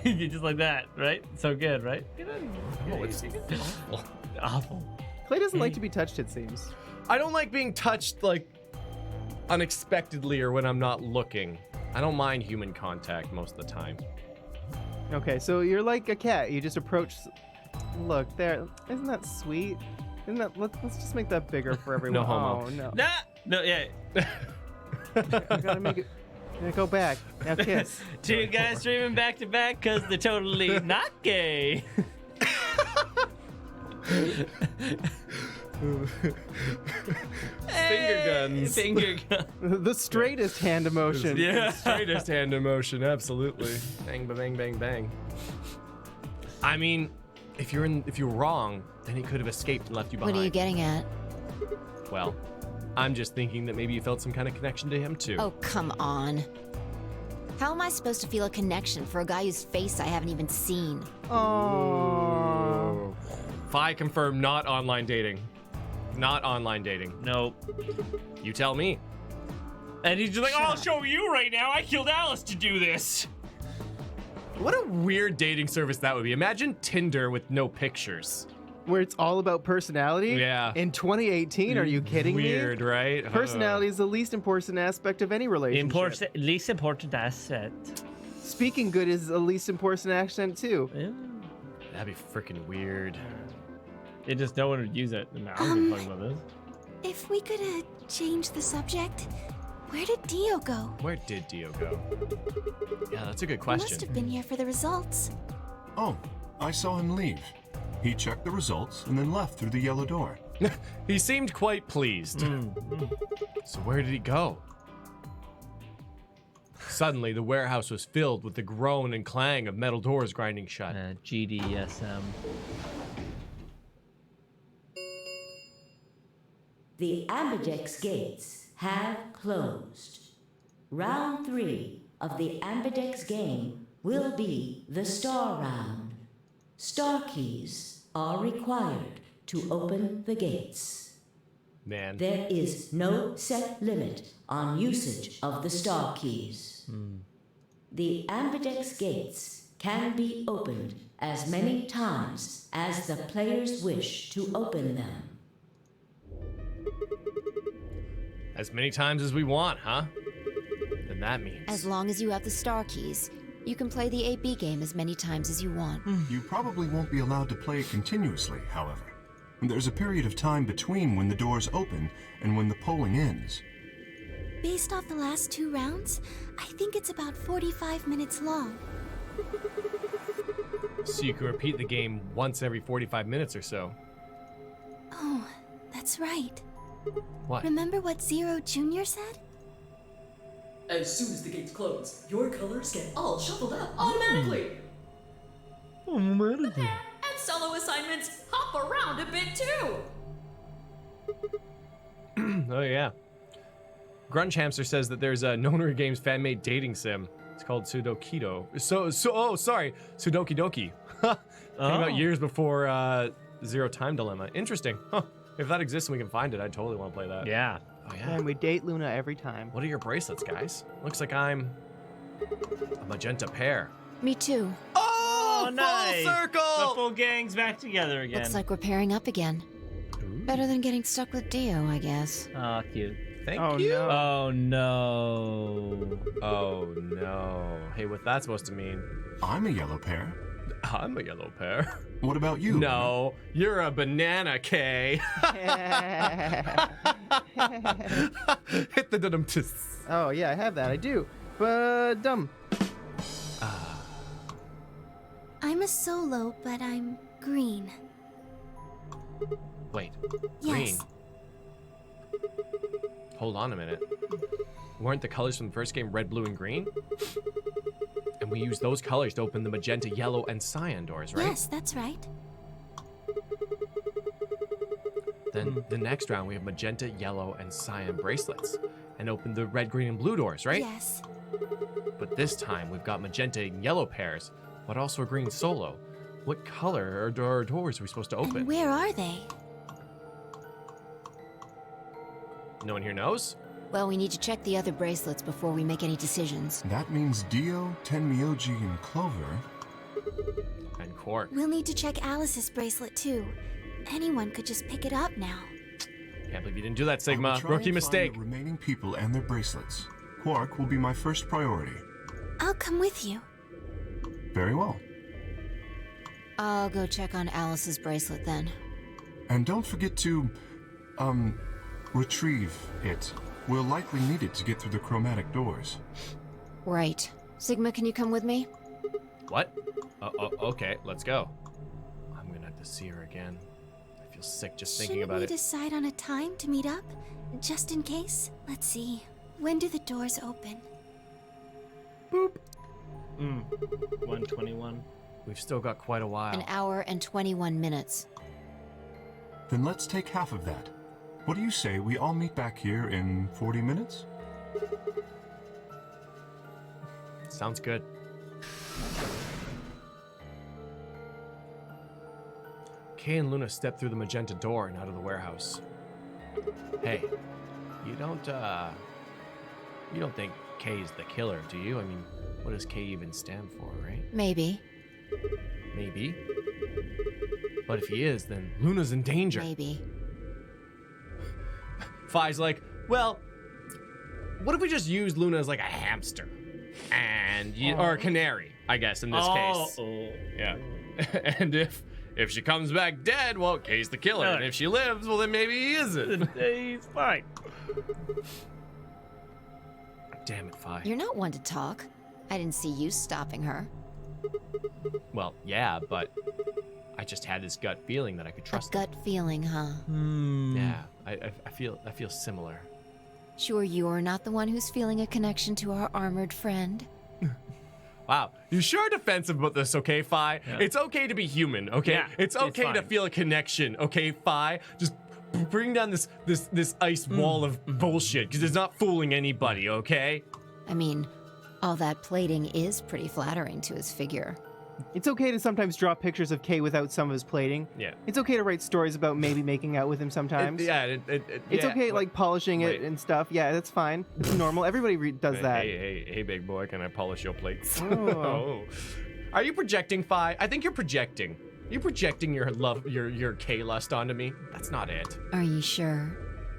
You're just like that, right? So good, right? Get out of here. Oh, it's awful. Awful. Clay doesn't like to be touched, it seems. I don't like being touched like unexpectedly or when I'm not looking. I don't mind human contact most of the time. Okay, so you're like a cat. You just approach. Look there. Isn't that sweet? Isn't that? Let's just make that bigger for everyone. No homo. Oh no. Nah. No, yeah. I gotta make it. Yeah, go back. Now kiss. Two guys streaming back to back because they're totally not gay. Finger guns. Finger gun. The straightest hand emotion. Yeah. Straightest hand emotion, absolutely. Bang, bang, bang, bang. I mean, if you're wrong, then he could have escaped and left you behind. What are you getting at? Well, I'm just thinking that maybe you felt some kind of connection to him too. Oh, come on. How am I supposed to feel a connection for a guy whose face I haven't even seen? Oh. Fi confirmed not online dating. Not online dating. Nope. You tell me. And he's just like, I'll show you right now. I killed Alice to do this. What a weird dating service that would be. Imagine Tinder with no pictures. Where it's all about personality? Yeah. In 2018, are you kidding Weird, me? right? Personality is the least important aspect of any relationship. Least important asset. Speaking good is the least important accent too. Yeah. That'd be freaking weird. It just no one would use it. No, I'm talking about this. If we could change the subject, where did Dio go? Where did Dio go? Yeah, that's a good He must question. have been here for the results. Oh, I saw him leave. He checked the results and then left through the yellow door. He seemed quite pleased. So where did he go? Suddenly, the warehouse was filled with the groan and clang of metal doors grinding shut. GDSM. The Ambidex gates have closed. Round 3 of the Ambidex game will be the Star Round. Star keys are required to open the gates. Man. There is no set limit on usage of the star keys. The Ambidex gates can be opened as many times as the players wish to open them. As many times as we want, huh? Then that means... As long as you have the star keys, you can play the AB game as many times as you want. You probably won't be allowed to play it continuously, however. There's a period of time between when the doors open and when the polling ends. Based off the last 2 rounds, I think it's about 45 minutes long. So you can repeat the game once every 45 minutes or so. Oh, that's right. What? Remember what Zero Jr. said? As soon as the gates close, your colors get all shuffled up automatically. And solo assignments hop around a bit too. Oh yeah. Grunge Hamster says that there's a Nonary Games fan-made dating sim. It's called Sudokido. Sudoki Doki. Came out years before Zero Time Dilemma. Interesting. Huh. If that exists and we can find it, I totally want to play that. Yeah. Oh yeah. And we date Luna every time. What are your bracelets, guys? Looks like I'm a magenta pear. Me too. Oh, nice. Full circle! The full gang's back together again. Looks like we're pairing up again. Better than getting stuck with Dio, I guess. Oh, cute. Thank you. No. Oh, no. Oh no. Hey, what's that supposed to mean? I'm a yellow pear. I'm a yellow pear. What about you? No, you're a banana, Kay. Hit the dum tis. Oh, yeah, I have that. I do. But dumb. I'm a solo, but I'm green. Wait, Yes. green. Hold on a minute. Weren't the colors from the first game red, blue, and green? And we used those colors to open the magenta, yellow, and cyan doors, right? Yes, that's right. Then the next round we have magenta, yellow, and cyan bracelets and open the red, green, and blue doors, right? Yes. But this time we've got magenta and yellow pairs, but also a green solo. What color are doors are we supposed to open? And where are they? No one here knows? Well, we need to check the other bracelets before we make any decisions. That means Dio, Tenmyoji, and Clover. And Quark. We'll need to check Alice's bracelet too. Anyone could just pick it up now. Can't believe you didn't do that, I will Sigma. try Rookie and mistake. find the remaining people and their bracelets. Quark will be my first priority. I'll come with you. Very well. I'll go check on Alice's bracelet then. And don't forget to, retrieve it. We'll likely need it to get through the chromatic doors. Right. Sigma, can you come with me? What? Okay, let's go. I'm gonna have to see her again. I feel sick just thinking Shouldn't about we it. decide on a time to meet up? Just in case? Let's see. When do the doors open? 121. We've still got quite a while. An hour and 21 minutes. Then let's take half of that. What do you say we all meet back here in 40 minutes? Sounds good. Kay and Luna step through the magenta door and out of the warehouse. Hey, you don't think Kay's the killer, do you? I mean, what does K even stand for, right? Maybe. Maybe. But if he is, then Luna's in danger. Maybe. Fi's like, well, what if we just use Luna as like a hamster? And or a canary, I guess, in this case. Yeah. And if she comes back dead, well, Kay's the killer. And if she lives, well, then maybe he isn't. He's fine. Damn it, Fi. You're not one to talk. I didn't see you stopping her. Well, yeah, but I just had this gut feeling that I could trust A gut feeling, huh? Yeah, I feel similar. Sure you're not the one who's feeling a connection to our armored friend? Wow, you sure defensive about this, okay, Fi? Yeah. It's okay to be human, okay? Yeah, it's okay to fine. feel a connection, okay, Fi? Just bring down this ice wall of bullshit, because it's not fooling anybody, okay? I mean, all that plating is pretty flattering to his figure. It's okay to sometimes draw pictures of Kay without some of his plating. Yeah. It's okay to write stories about maybe making out with him sometimes. It's okay, like polishing Wait. it and stuff. Yeah, that's fine. It's normal. Everybody does that. Hey, big boy, can I polish your plates? Oh. Are you projecting, Fi? I think you're projecting. You projecting your love, your K lust onto me? That's not it. Are you sure?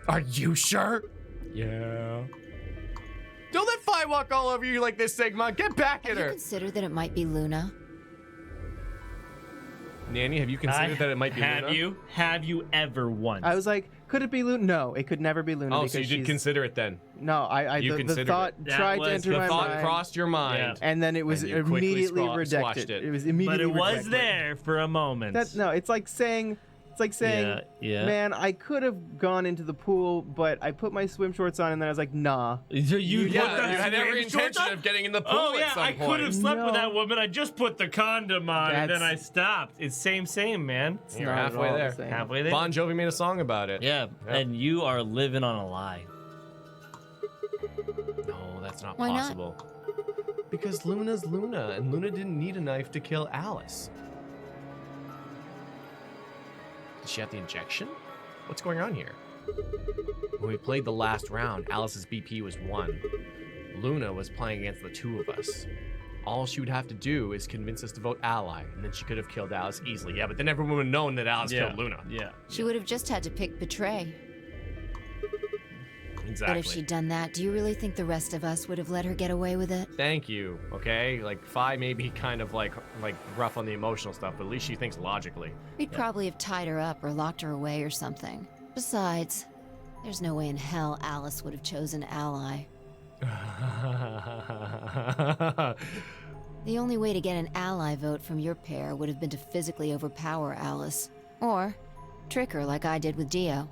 Are you sure? Yeah. Don't let Fi walk all over you like this, Sigma. Get back at Have you her. considered that it might be Luna? Nanny, have you considered that it might be Luna? Have you ever once? I was like, could it be Luna? No, it could never be Luna. Oh, because so you did she's- consider it then? No, You the considered thought it. That tried to was enter the my The thought mind, crossed your mind. and then it was And you quickly immediately squashed rejected. it. It was but immediately it was rejected. there for a moment. No, it's like saying It's like saying, man, I could have gone into the pool, but I put my swim shorts on and then I was like, nah. You had every intention of getting in the pool Oh, yeah, at some I point. could have slept with that woman. I just put the condom on and then I stopped. It's same, man. You're halfway there. Halfway there. Bon Jovi made a song about it. Yeah, and you are living on a lie. No, that's not Why possible. Because Luna's Luna, and Luna didn't need a knife to kill Alice. Did she have the injection? What's going on here? When we played the last round, Alice's BP was 1. Luna was playing against the 2 of us. All she would have to do is convince us to vote ally, and then she could have killed Alice easily. Yeah, but then everyone would have known that Alice killed Luna. Yeah. She would have just had to pick betray. Exactly. But if she'd done that, do you really think the rest of us would have let her get away with it? Thank you, okay? Like, Fi may be kind of like rough on the emotional stuff, but at least she thinks logically. We'd probably have tied her up or locked her away or something. Besides, there's no way in hell Alice would have chosen ally. The only way to get an ally vote from your pair would have been to physically overpower Alice. Or trick her like I did with Dio.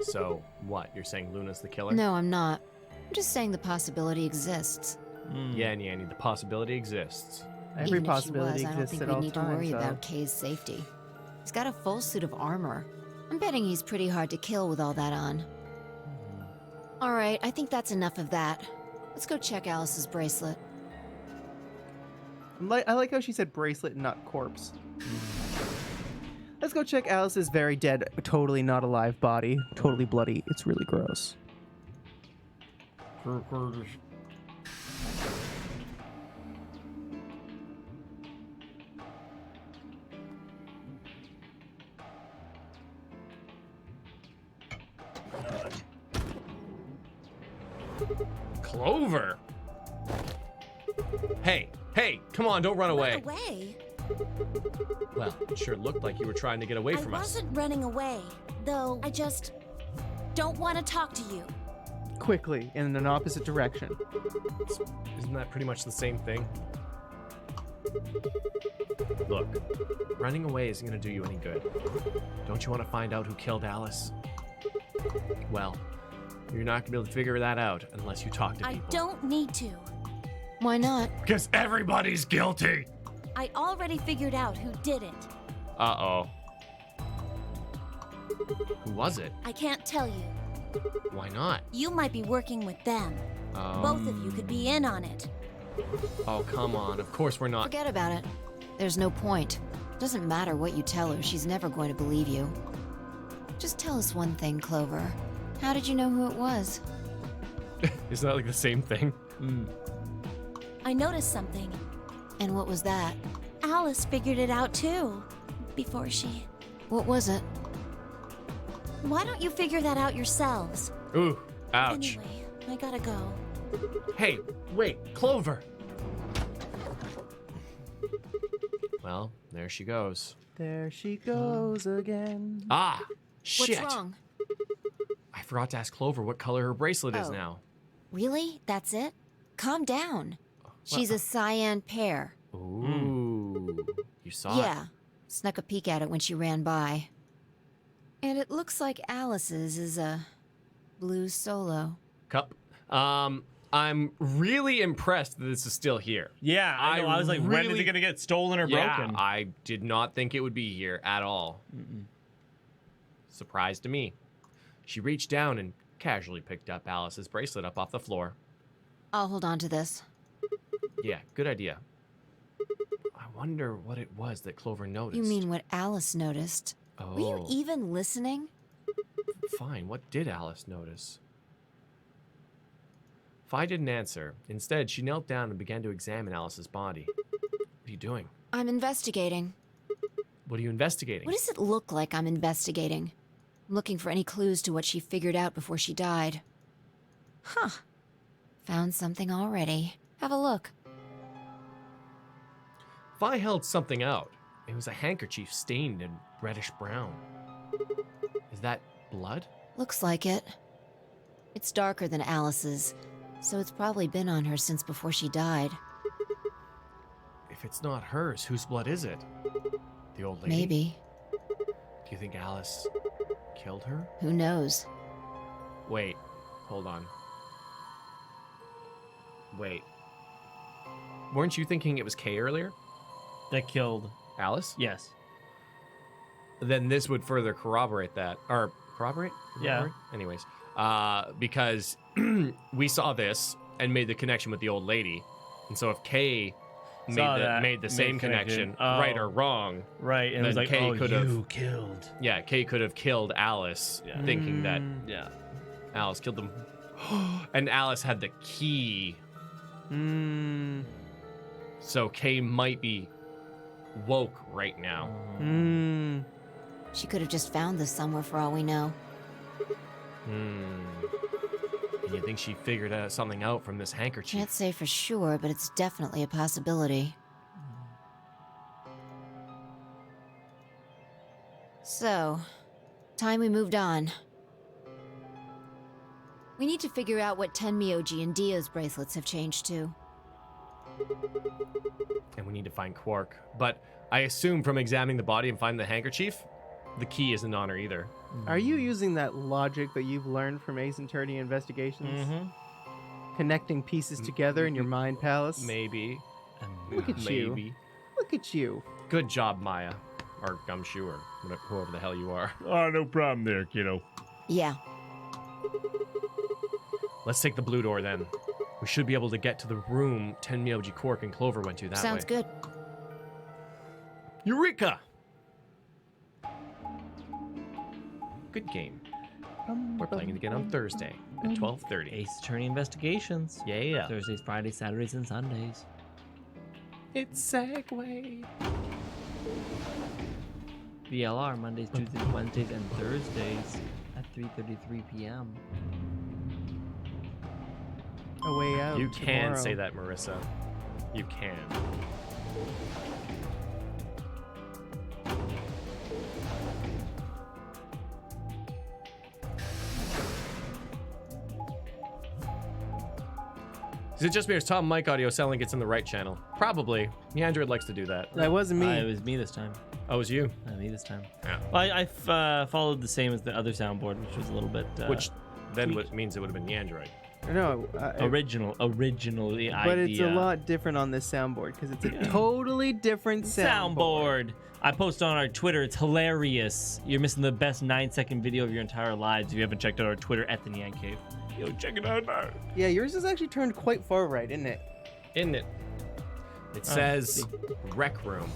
So, what? You're saying Luna's the killer? No, I'm not. I'm just saying the possibility exists. Yeah, Nyanny, the possibility exists. Every Even possibility if she was, I don't exists think at we all need to times. worry so. about Kay's safety. He's got a full suit of armor. I'm betting he's pretty hard to kill with all that on. All right, I think that's enough of that. Let's go check Alice's bracelet. I like how she said bracelet and not corpse. Let's go check Alice's very dead, totally not alive body. Totally bloody. It's really gross. Clover! Hey, come on, don't run away. Run away? Well, it sure looked like you were trying to get away from I us. wasn't running away, though I just don't want to talk to you. Quickly, in an opposite direction. Isn't that pretty much the same thing? Look, running away isn't going to do you any good. Don't you want to find out who killed Alice? Well, you're not going to be able to figure that out unless you talk to people. I don't need to. Why not? Because everybody's guilty! I already figured out who did it. Uh-oh. Who was it? I can't tell you. Why not? You might be working with them. Both of you could be in on it. Oh, come on. Of course we're not. Forget about it. There's no point. Doesn't matter what you tell her, she's never going to believe you. Just tell us one thing, Clover. How did you know who it was? Isn't that like the same thing? I noticed something. And what was that? Alice figured it out too. Before she... What was it? Why don't you figure that out yourselves? Ooh, ouch. Anyway, I gotta go. Hey, wait, Clover! Well, there she goes. There she goes again. Ah, shit. What's wrong? I forgot to ask Clover what color her bracelet is Oh. now. Really? That's it? Calm down. She's a cyan pear. Ooh, you saw it? Yeah. Snuck a peek at it when she ran by. And it looks like Alice's is a blue solo. Cup. I'm really impressed that this is still here. Yeah, I know. I was like, when is really- it gonna get stolen or Yeah, broken? I did not think it would be here at all. Surprise to me. She reached down and casually picked up Alice's bracelet up off the floor. I'll hold on to this. Yeah, good idea. I wonder what it was that Clover noticed. You mean what Alice noticed? Oh, Were you even listening? fine. What did Alice notice? Fi didn't answer. Instead, she knelt down and began to examine Alice's body. What are you doing? I'm investigating. What are you investigating? What does it look like I'm investigating? I'm looking for any clues to what she figured out before she died. Huh. Found something already. Have a look. Fi held something out. It was a handkerchief stained in reddish brown. Is that blood? Looks like it. It's darker than Alice's, so it's probably been on her since before she died. If it's not hers, whose blood is it? The old lady? Maybe. Do you think Alice killed her? Who knows? Wait, hold on. Wait. Weren't you thinking it was Kay earlier? That killed Alice? Yes. Then this would further corroborate that. Or corroborate? Yeah. Anyways, because we saw this and made the connection with the old lady. And so if Kay made the same connection, right or wrong, right, and it was then like, Kay could have killed. Yeah, Kay could have killed Alice, thinking that Alice killed them. And Alice had the key. So Kay might be woke right now. She could have just found this somewhere for all we know. And you think she figured something out from this handkerchief? Can't say for sure, but it's definitely a possibility. So, time we moved on. We need to figure out what Tenmyoji and Dio's bracelets have changed to. And we need to find Quark. But I assume from examining the body and finding the handkerchief, the key isn't on her either. Are you using that logic that you've learned from Ace Attorney investigations? Connecting pieces together in your mind palace? Maybe. Look at you. Look at you. Good job, Maya. Or Gumshoe, or whoever the hell you are. Oh, no problem there, kiddo. Yeah. Let's take the blue door then. We should be able to get to the room Tenmyoji, Quark, and Clover went to that Sounds good. Eureka! Good game. We're playing it again on Thursday at 12:30. Ace Attorney Investigations. Yeah. Thursdays, Fridays, Saturdays, and Sundays. It's Segway. VLR Mondays, Tuesdays, Wednesdays, and Thursdays at 3:33 p.m. A way out. You can tomorrow. say that, Marissa. You can. Is it just me or is Tom mic audio sound like it's in the right channel? Probably. The Android likes to do that. That wasn't me. It was me this time. Oh, it was you? Me this time. Yeah. Well, I followed the same as the other soundboard, which was a little bit. Which then means it would have been the Android. No. Originally idea. But it's a lot different on this soundboard because it's a totally different soundboard. I post on our Twitter. It's hilarious. You're missing the best 9-second video of your entire lives if you haven't checked out our Twitter at the NyanCave. Yo, check it out now. Yeah, yours is actually turned quite far right, isn't it? Isn't it? It says rec room.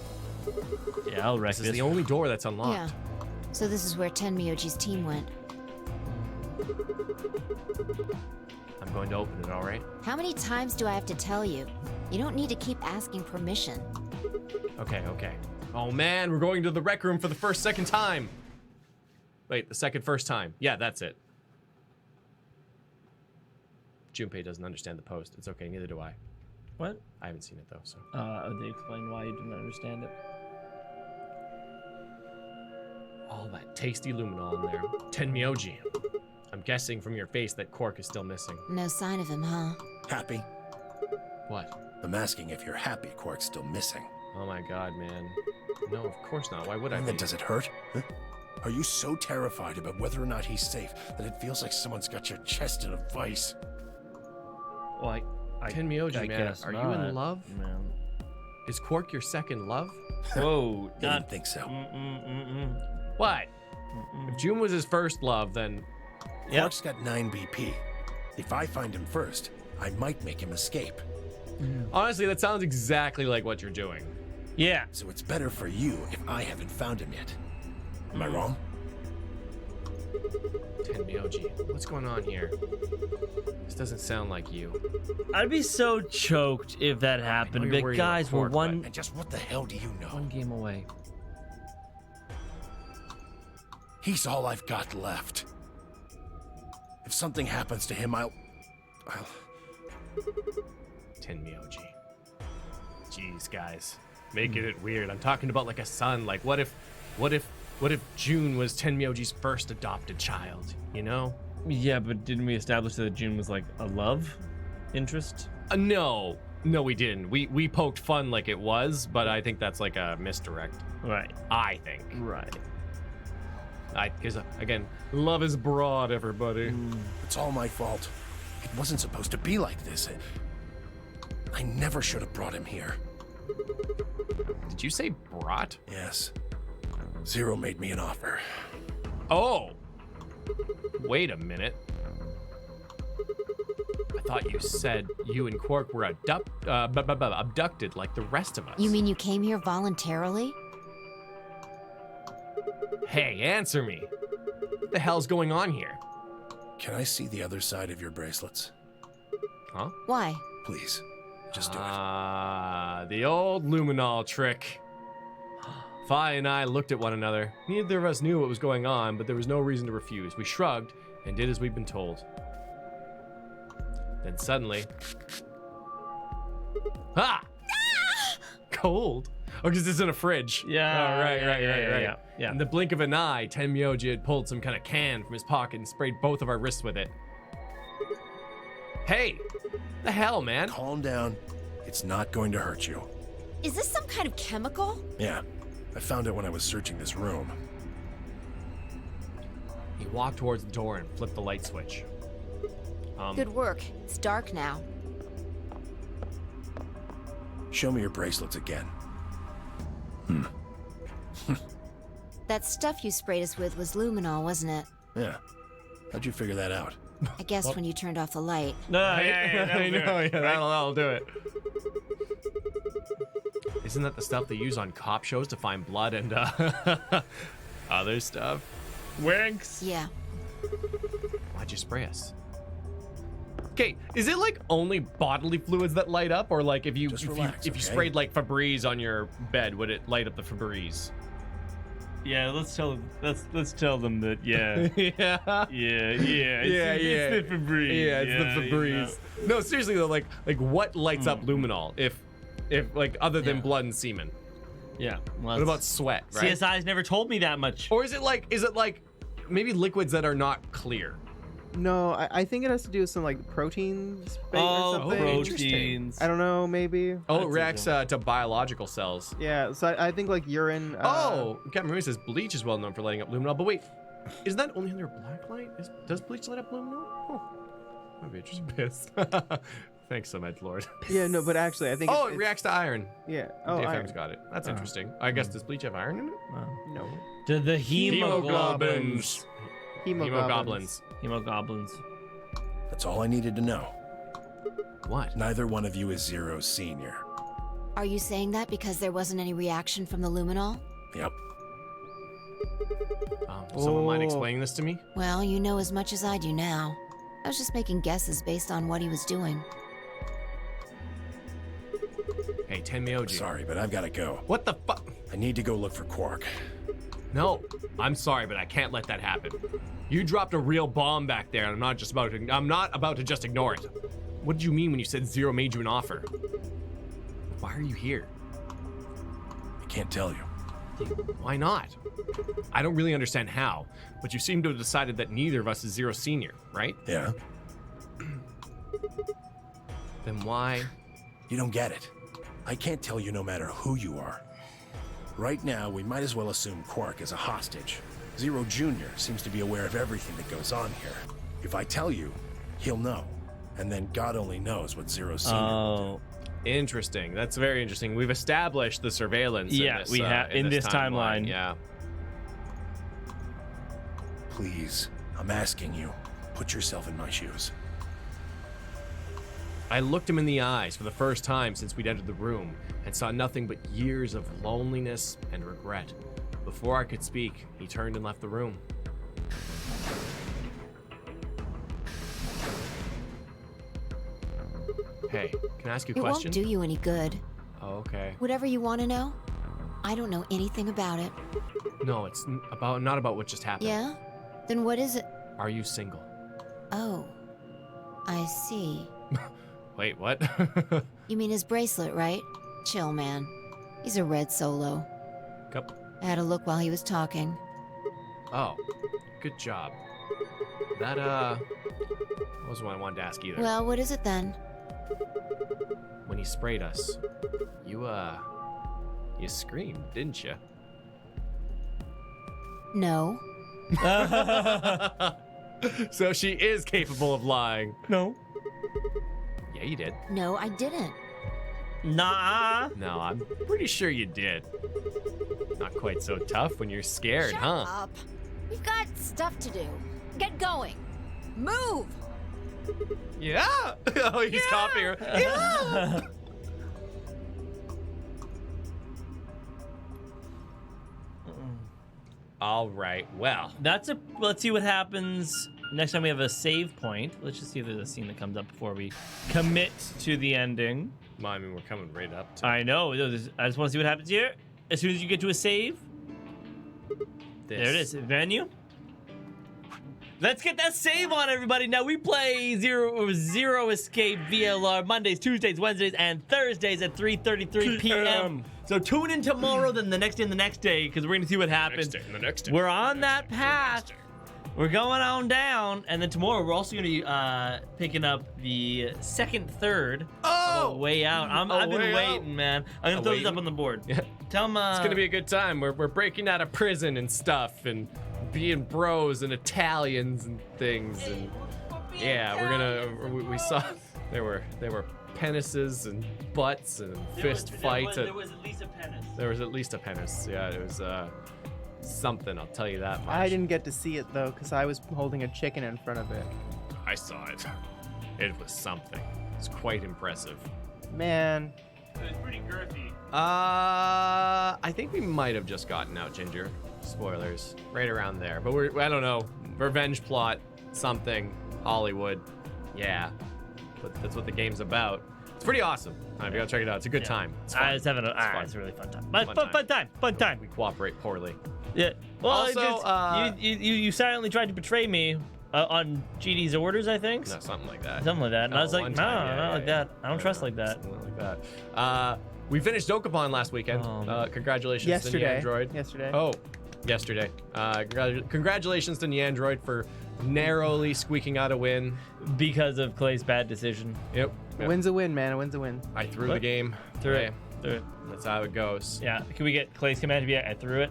Yeah, I'll wreck this. Is the only door that's unlocked. Yeah. So this is where Tenmyoji's team went. I'm going to open it, all right? How many times do I have to tell you? You don't need to keep asking permission. Okay. Oh man, we're going to the rec room for the second time. Wait, the first time. Yeah, that's it. Junpei doesn't understand the post. It's okay, neither do I. What? I haven't seen it though, so. They explain why you didn't understand it. All that tasty luminol in there. Tenmyoji. I'm guessing from your face that Quark is still missing. No sign of him, huh? Happy? What? I'm asking if you're happy Quark's still missing. Oh my god, man. No, of course not. Why would I And be? then does it hurt? Huh? Are you so terrified about whether or not he's safe that it feels like someone's got your chest in a vice? Well, Tenmyoji, I man, guess are not, you in love? Man. Is Quark your second love? Whoa, Didn't think so. What? If June was his first love, then... Quark's got 9 BP. If I find him first, I might make him escape. Honestly, that sounds exactly like what you're doing. Yeah. So it's better for you if I haven't found him yet. Am I wrong? Tenmyoji, what's going on here? This doesn't sound like you. I'd be so choked if that happened. you're But worried guys, about we're Quark, And just what the hell do you know? one game away. He's all I've got left. If something happens to him, I'll... Tenmyoji. Jeez, guys. Making it weird. I'm talking about like a son. Like, what if June was Tenmyoji's first adopted child, you know? Yeah, but didn't we establish that June was like a love interest? No, we didn't. We poked fun like it was, but I think that's like a misdirect. Right. I think. Right. Because, again, love is broad, everybody. It's all my fault. It wasn't supposed to be like this. I never should have brought him here. Did you say brought? Yes. Zero made me an offer. Oh! Wait a minute. I thought you said you and Quark were abducted like the rest of us. You mean you came here voluntarily? Hey, answer me. What the hell's going on here? Can I see the other side of your bracelets? Huh? Why? Please. Just do it. The old luminol trick. Fi and I looked at one another. Neither of us knew what was going on, but there was no reason to refuse. We shrugged and did as we'd been told. Then suddenly... Ah! Cold. Oh, because it's in a fridge. Yeah. Oh, right. Yeah. In the blink of an eye, Tenmyoji had pulled some kind of can from his pocket and sprayed both of our wrists with it. Hey! The hell, man? Calm down. It's not going to hurt you. Is this some kind of chemical? Yeah. I found it when I was searching this room. He walked towards the door and flipped the light switch. Good work. It's dark now. Show me your bracelets again. That stuff you sprayed us with was luminol, wasn't it? Yeah. How'd you figure that out? I guess when you turned off the light. No, I know, that'll do it. Isn't that the stuff they use on cop shows to find blood and other stuff? Winks. Yeah. Why'd you spray us? Okay, is it like only bodily fluids that light up, or like if you relax, if you okay? sprayed like Febreze on your bed, would it light up the Febreze? Yeah, let's tell them that. Yeah. Yeah. It's the Febreze. Yeah, it's the Febreze. No, seriously though, like what lights up luminol if like other than blood and semen? Yeah. Well, What about sweat? Right? CSI's never told me that much. Or is it like maybe liquids that are not clear? No, I think it has to do with some like proteins or Oh, something. proteins. I don't know, maybe. Oh, it reacts to biological cells. Yeah, so I think like urine. Captain Marie says bleach is well known for lighting up luminol, but wait, is that only under black light? Does bleach light up luminol? Oh, that'd be interesting. Piss. Thanks so much, Lord. Yeah, no, but actually, I think. It reacts to iron. Yeah. Oh, DFM's iron. got it. That's interesting. I guess does bleach have iron in it? No. To the hemoglobins. Hemogoblins. Hemogoblins. That's all I needed to know. What? Neither one of you is Zero's senior. Are you saying that because there wasn't any reaction from the luminol? Yep. Someone mind explaining this to me? Well, you know as much as I do now. I was just making guesses based on what he was doing. Hey, Tenmyoji. Sorry, but I've got to go. What the fuck? I need to go look for Quark. No, I'm sorry, but I can't let that happen. You dropped a real bomb back there, and I'm not about to just ignore it. What did you mean when you said Zero made you an offer? Why are you here? I can't tell you. Why not? I don't really understand how, but you seem to have decided that neither of us is Zero Senior, right? Yeah? Then why? You don't get it. I can't tell you no matter who you are. Right now, we might as well assume Quark is a hostage. Zero Jr. seems to be aware of everything that goes on here. If I tell you, he'll know. And then God only knows what Zero Senior will do. Interesting. That's very interesting. We've established the surveillance. Yeah, in this, we have in this timeline. Yeah. Please, I'm asking you, put yourself in my shoes. I looked him in the eyes for the first time since we'd entered the room and saw nothing but years of loneliness and regret. Before I could speak, he turned and left the room. Hey, can I ask you a It question? won't do you any good. Oh, okay. Whatever you want to know, I don't know anything about it. No, it's not about what just happened. Yeah? Then what is it? Are you single? Oh, I see. Wait, what? You mean his bracelet, right? Chill, man. He's a red solo. Cup. I had a look while he was talking. Oh, good job. That, wasn't what I wanted to ask either. Well, what is it then? When he sprayed us, you screamed, didn't you? No. So she is capable of lying. No. Yeah, you did. No, I didn't. Nah. No, I'm pretty sure you did. Not quite so tough when you're scared, Shut huh? up. We've got stuff to do. Get going. Move. Yeah. Oh, he's copying her. Yeah. All right. Well, Let's see what happens next time we have a save point. Let's just see if there's a scene that comes up before we commit to the ending. I mean, we're coming right up to I know. I just want to see what happens here. As soon as you get to a save, this. there it is. Venue. Let's get that save on, everybody. Now we play Zero Escape VLR Mondays, Tuesdays, Wednesdays, and Thursdays at 3:33 p.m. So tune in tomorrow, then the next day, and the next day, because we're gonna see what happens. The next day. We're on that path. We're going on down, and then tomorrow we're also gonna be picking up the second, third. Oh! Way out. I've been Way waiting, out. man. I'm gonna throw this up Waiting? on the board. Yeah. Tell them. It's gonna be a good time. We're breaking out of prison and stuff, and being bros and Italians and things, and yeah, we're gonna. We saw there were penises and butts and fist fights. There was at least a penis. There was at least a penis. Yeah, it was something. I'll tell you that much. I didn't get to see it though, because I was holding a chicken in front of it. I saw it. It was something. It's quite impressive. Man, It was pretty girthy. I think we might have just gotten out Ginger. Spoilers, right around there. But I don't know. Revenge plot, something, Hollywood. Yeah, but that's what the game's about. It's pretty awesome. You gotta check it out. It's a good time. It's fun. I was having it's a really fun time. Fun time. We cooperate poorly. Yeah. Well, Also, you silently tried to betray me on GD's orders, I think. No, something like that. Something like that. And I was like, one no, time, yeah, not yeah, like yeah. that. I don't trust like that. Something like that. We finished Dokapon last weekend. Congratulations to Nyandroid. Yesterday. Oh, yesterday. Congratulations to Nyandroid for narrowly squeaking out a win. Because of Clay's bad decision. Yep. A win's a win, man. A win's a win. I threw the game. Threw Hey, it. That's how it goes. Yeah. Can we get Clay's command to be I threw it?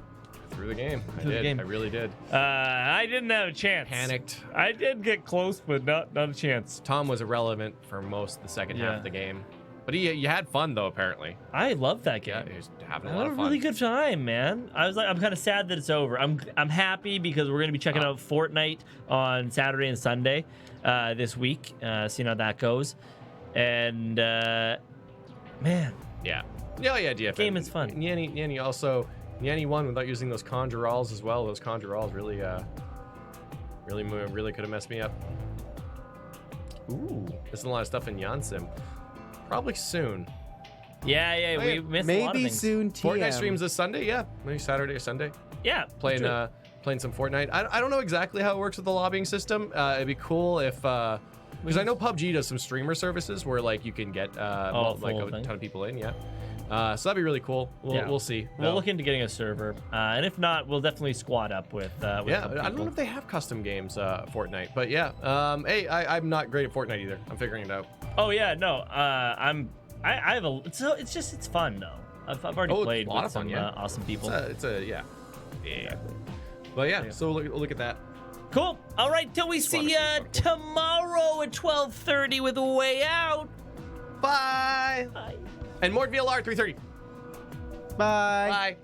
Threw the game. I Threw the did. game. I really did. I didn't have a chance. Panicked. I did get close, but not a chance. Tom was irrelevant for most of the second half of the game. But you had fun, though, apparently. I love that game. Yeah, he was having a I lot had of a fun. really good time, man. I'm kind of sad that it's over. I'm happy because we're gonna be checking out Fortnite on Saturday and Sunday this week, seeing how that goes. And man, Yeah, DFM. Game is fun. Nyanny won without using those conjurals as well. Those conjurals really could have messed me up. Ooh, there's a lot of stuff in Yansim. Probably soon. yeah, Oh, we yeah. missed a lot of Maybe things. soon. TM. Fortnite streams this Sunday, yeah. Maybe Saturday or Sunday. Yeah, Playing some Fortnite. I don't know exactly how it works with the lobbying system. It'd be cool if because I know PUBG does some streamer services where like you can get like a ton of people in. Yeah. So that'd be really cool. We'll see. We'll look into getting a server, and if not, we'll definitely squad up with yeah, some I don't know if they have custom games Fortnite, but yeah. Hey, I'm not great at Fortnite either. I'm figuring it out. Oh yeah, no, I have a. It's fun though. I've already played a lot with of fun, some yeah. Awesome people. It's a yeah. Exactly. But yeah, so we'll look at that. Cool. All right, till we see you tomorrow at 12:30 with a way out. Bye. Bye. And more VLR 3:30. Bye. Bye.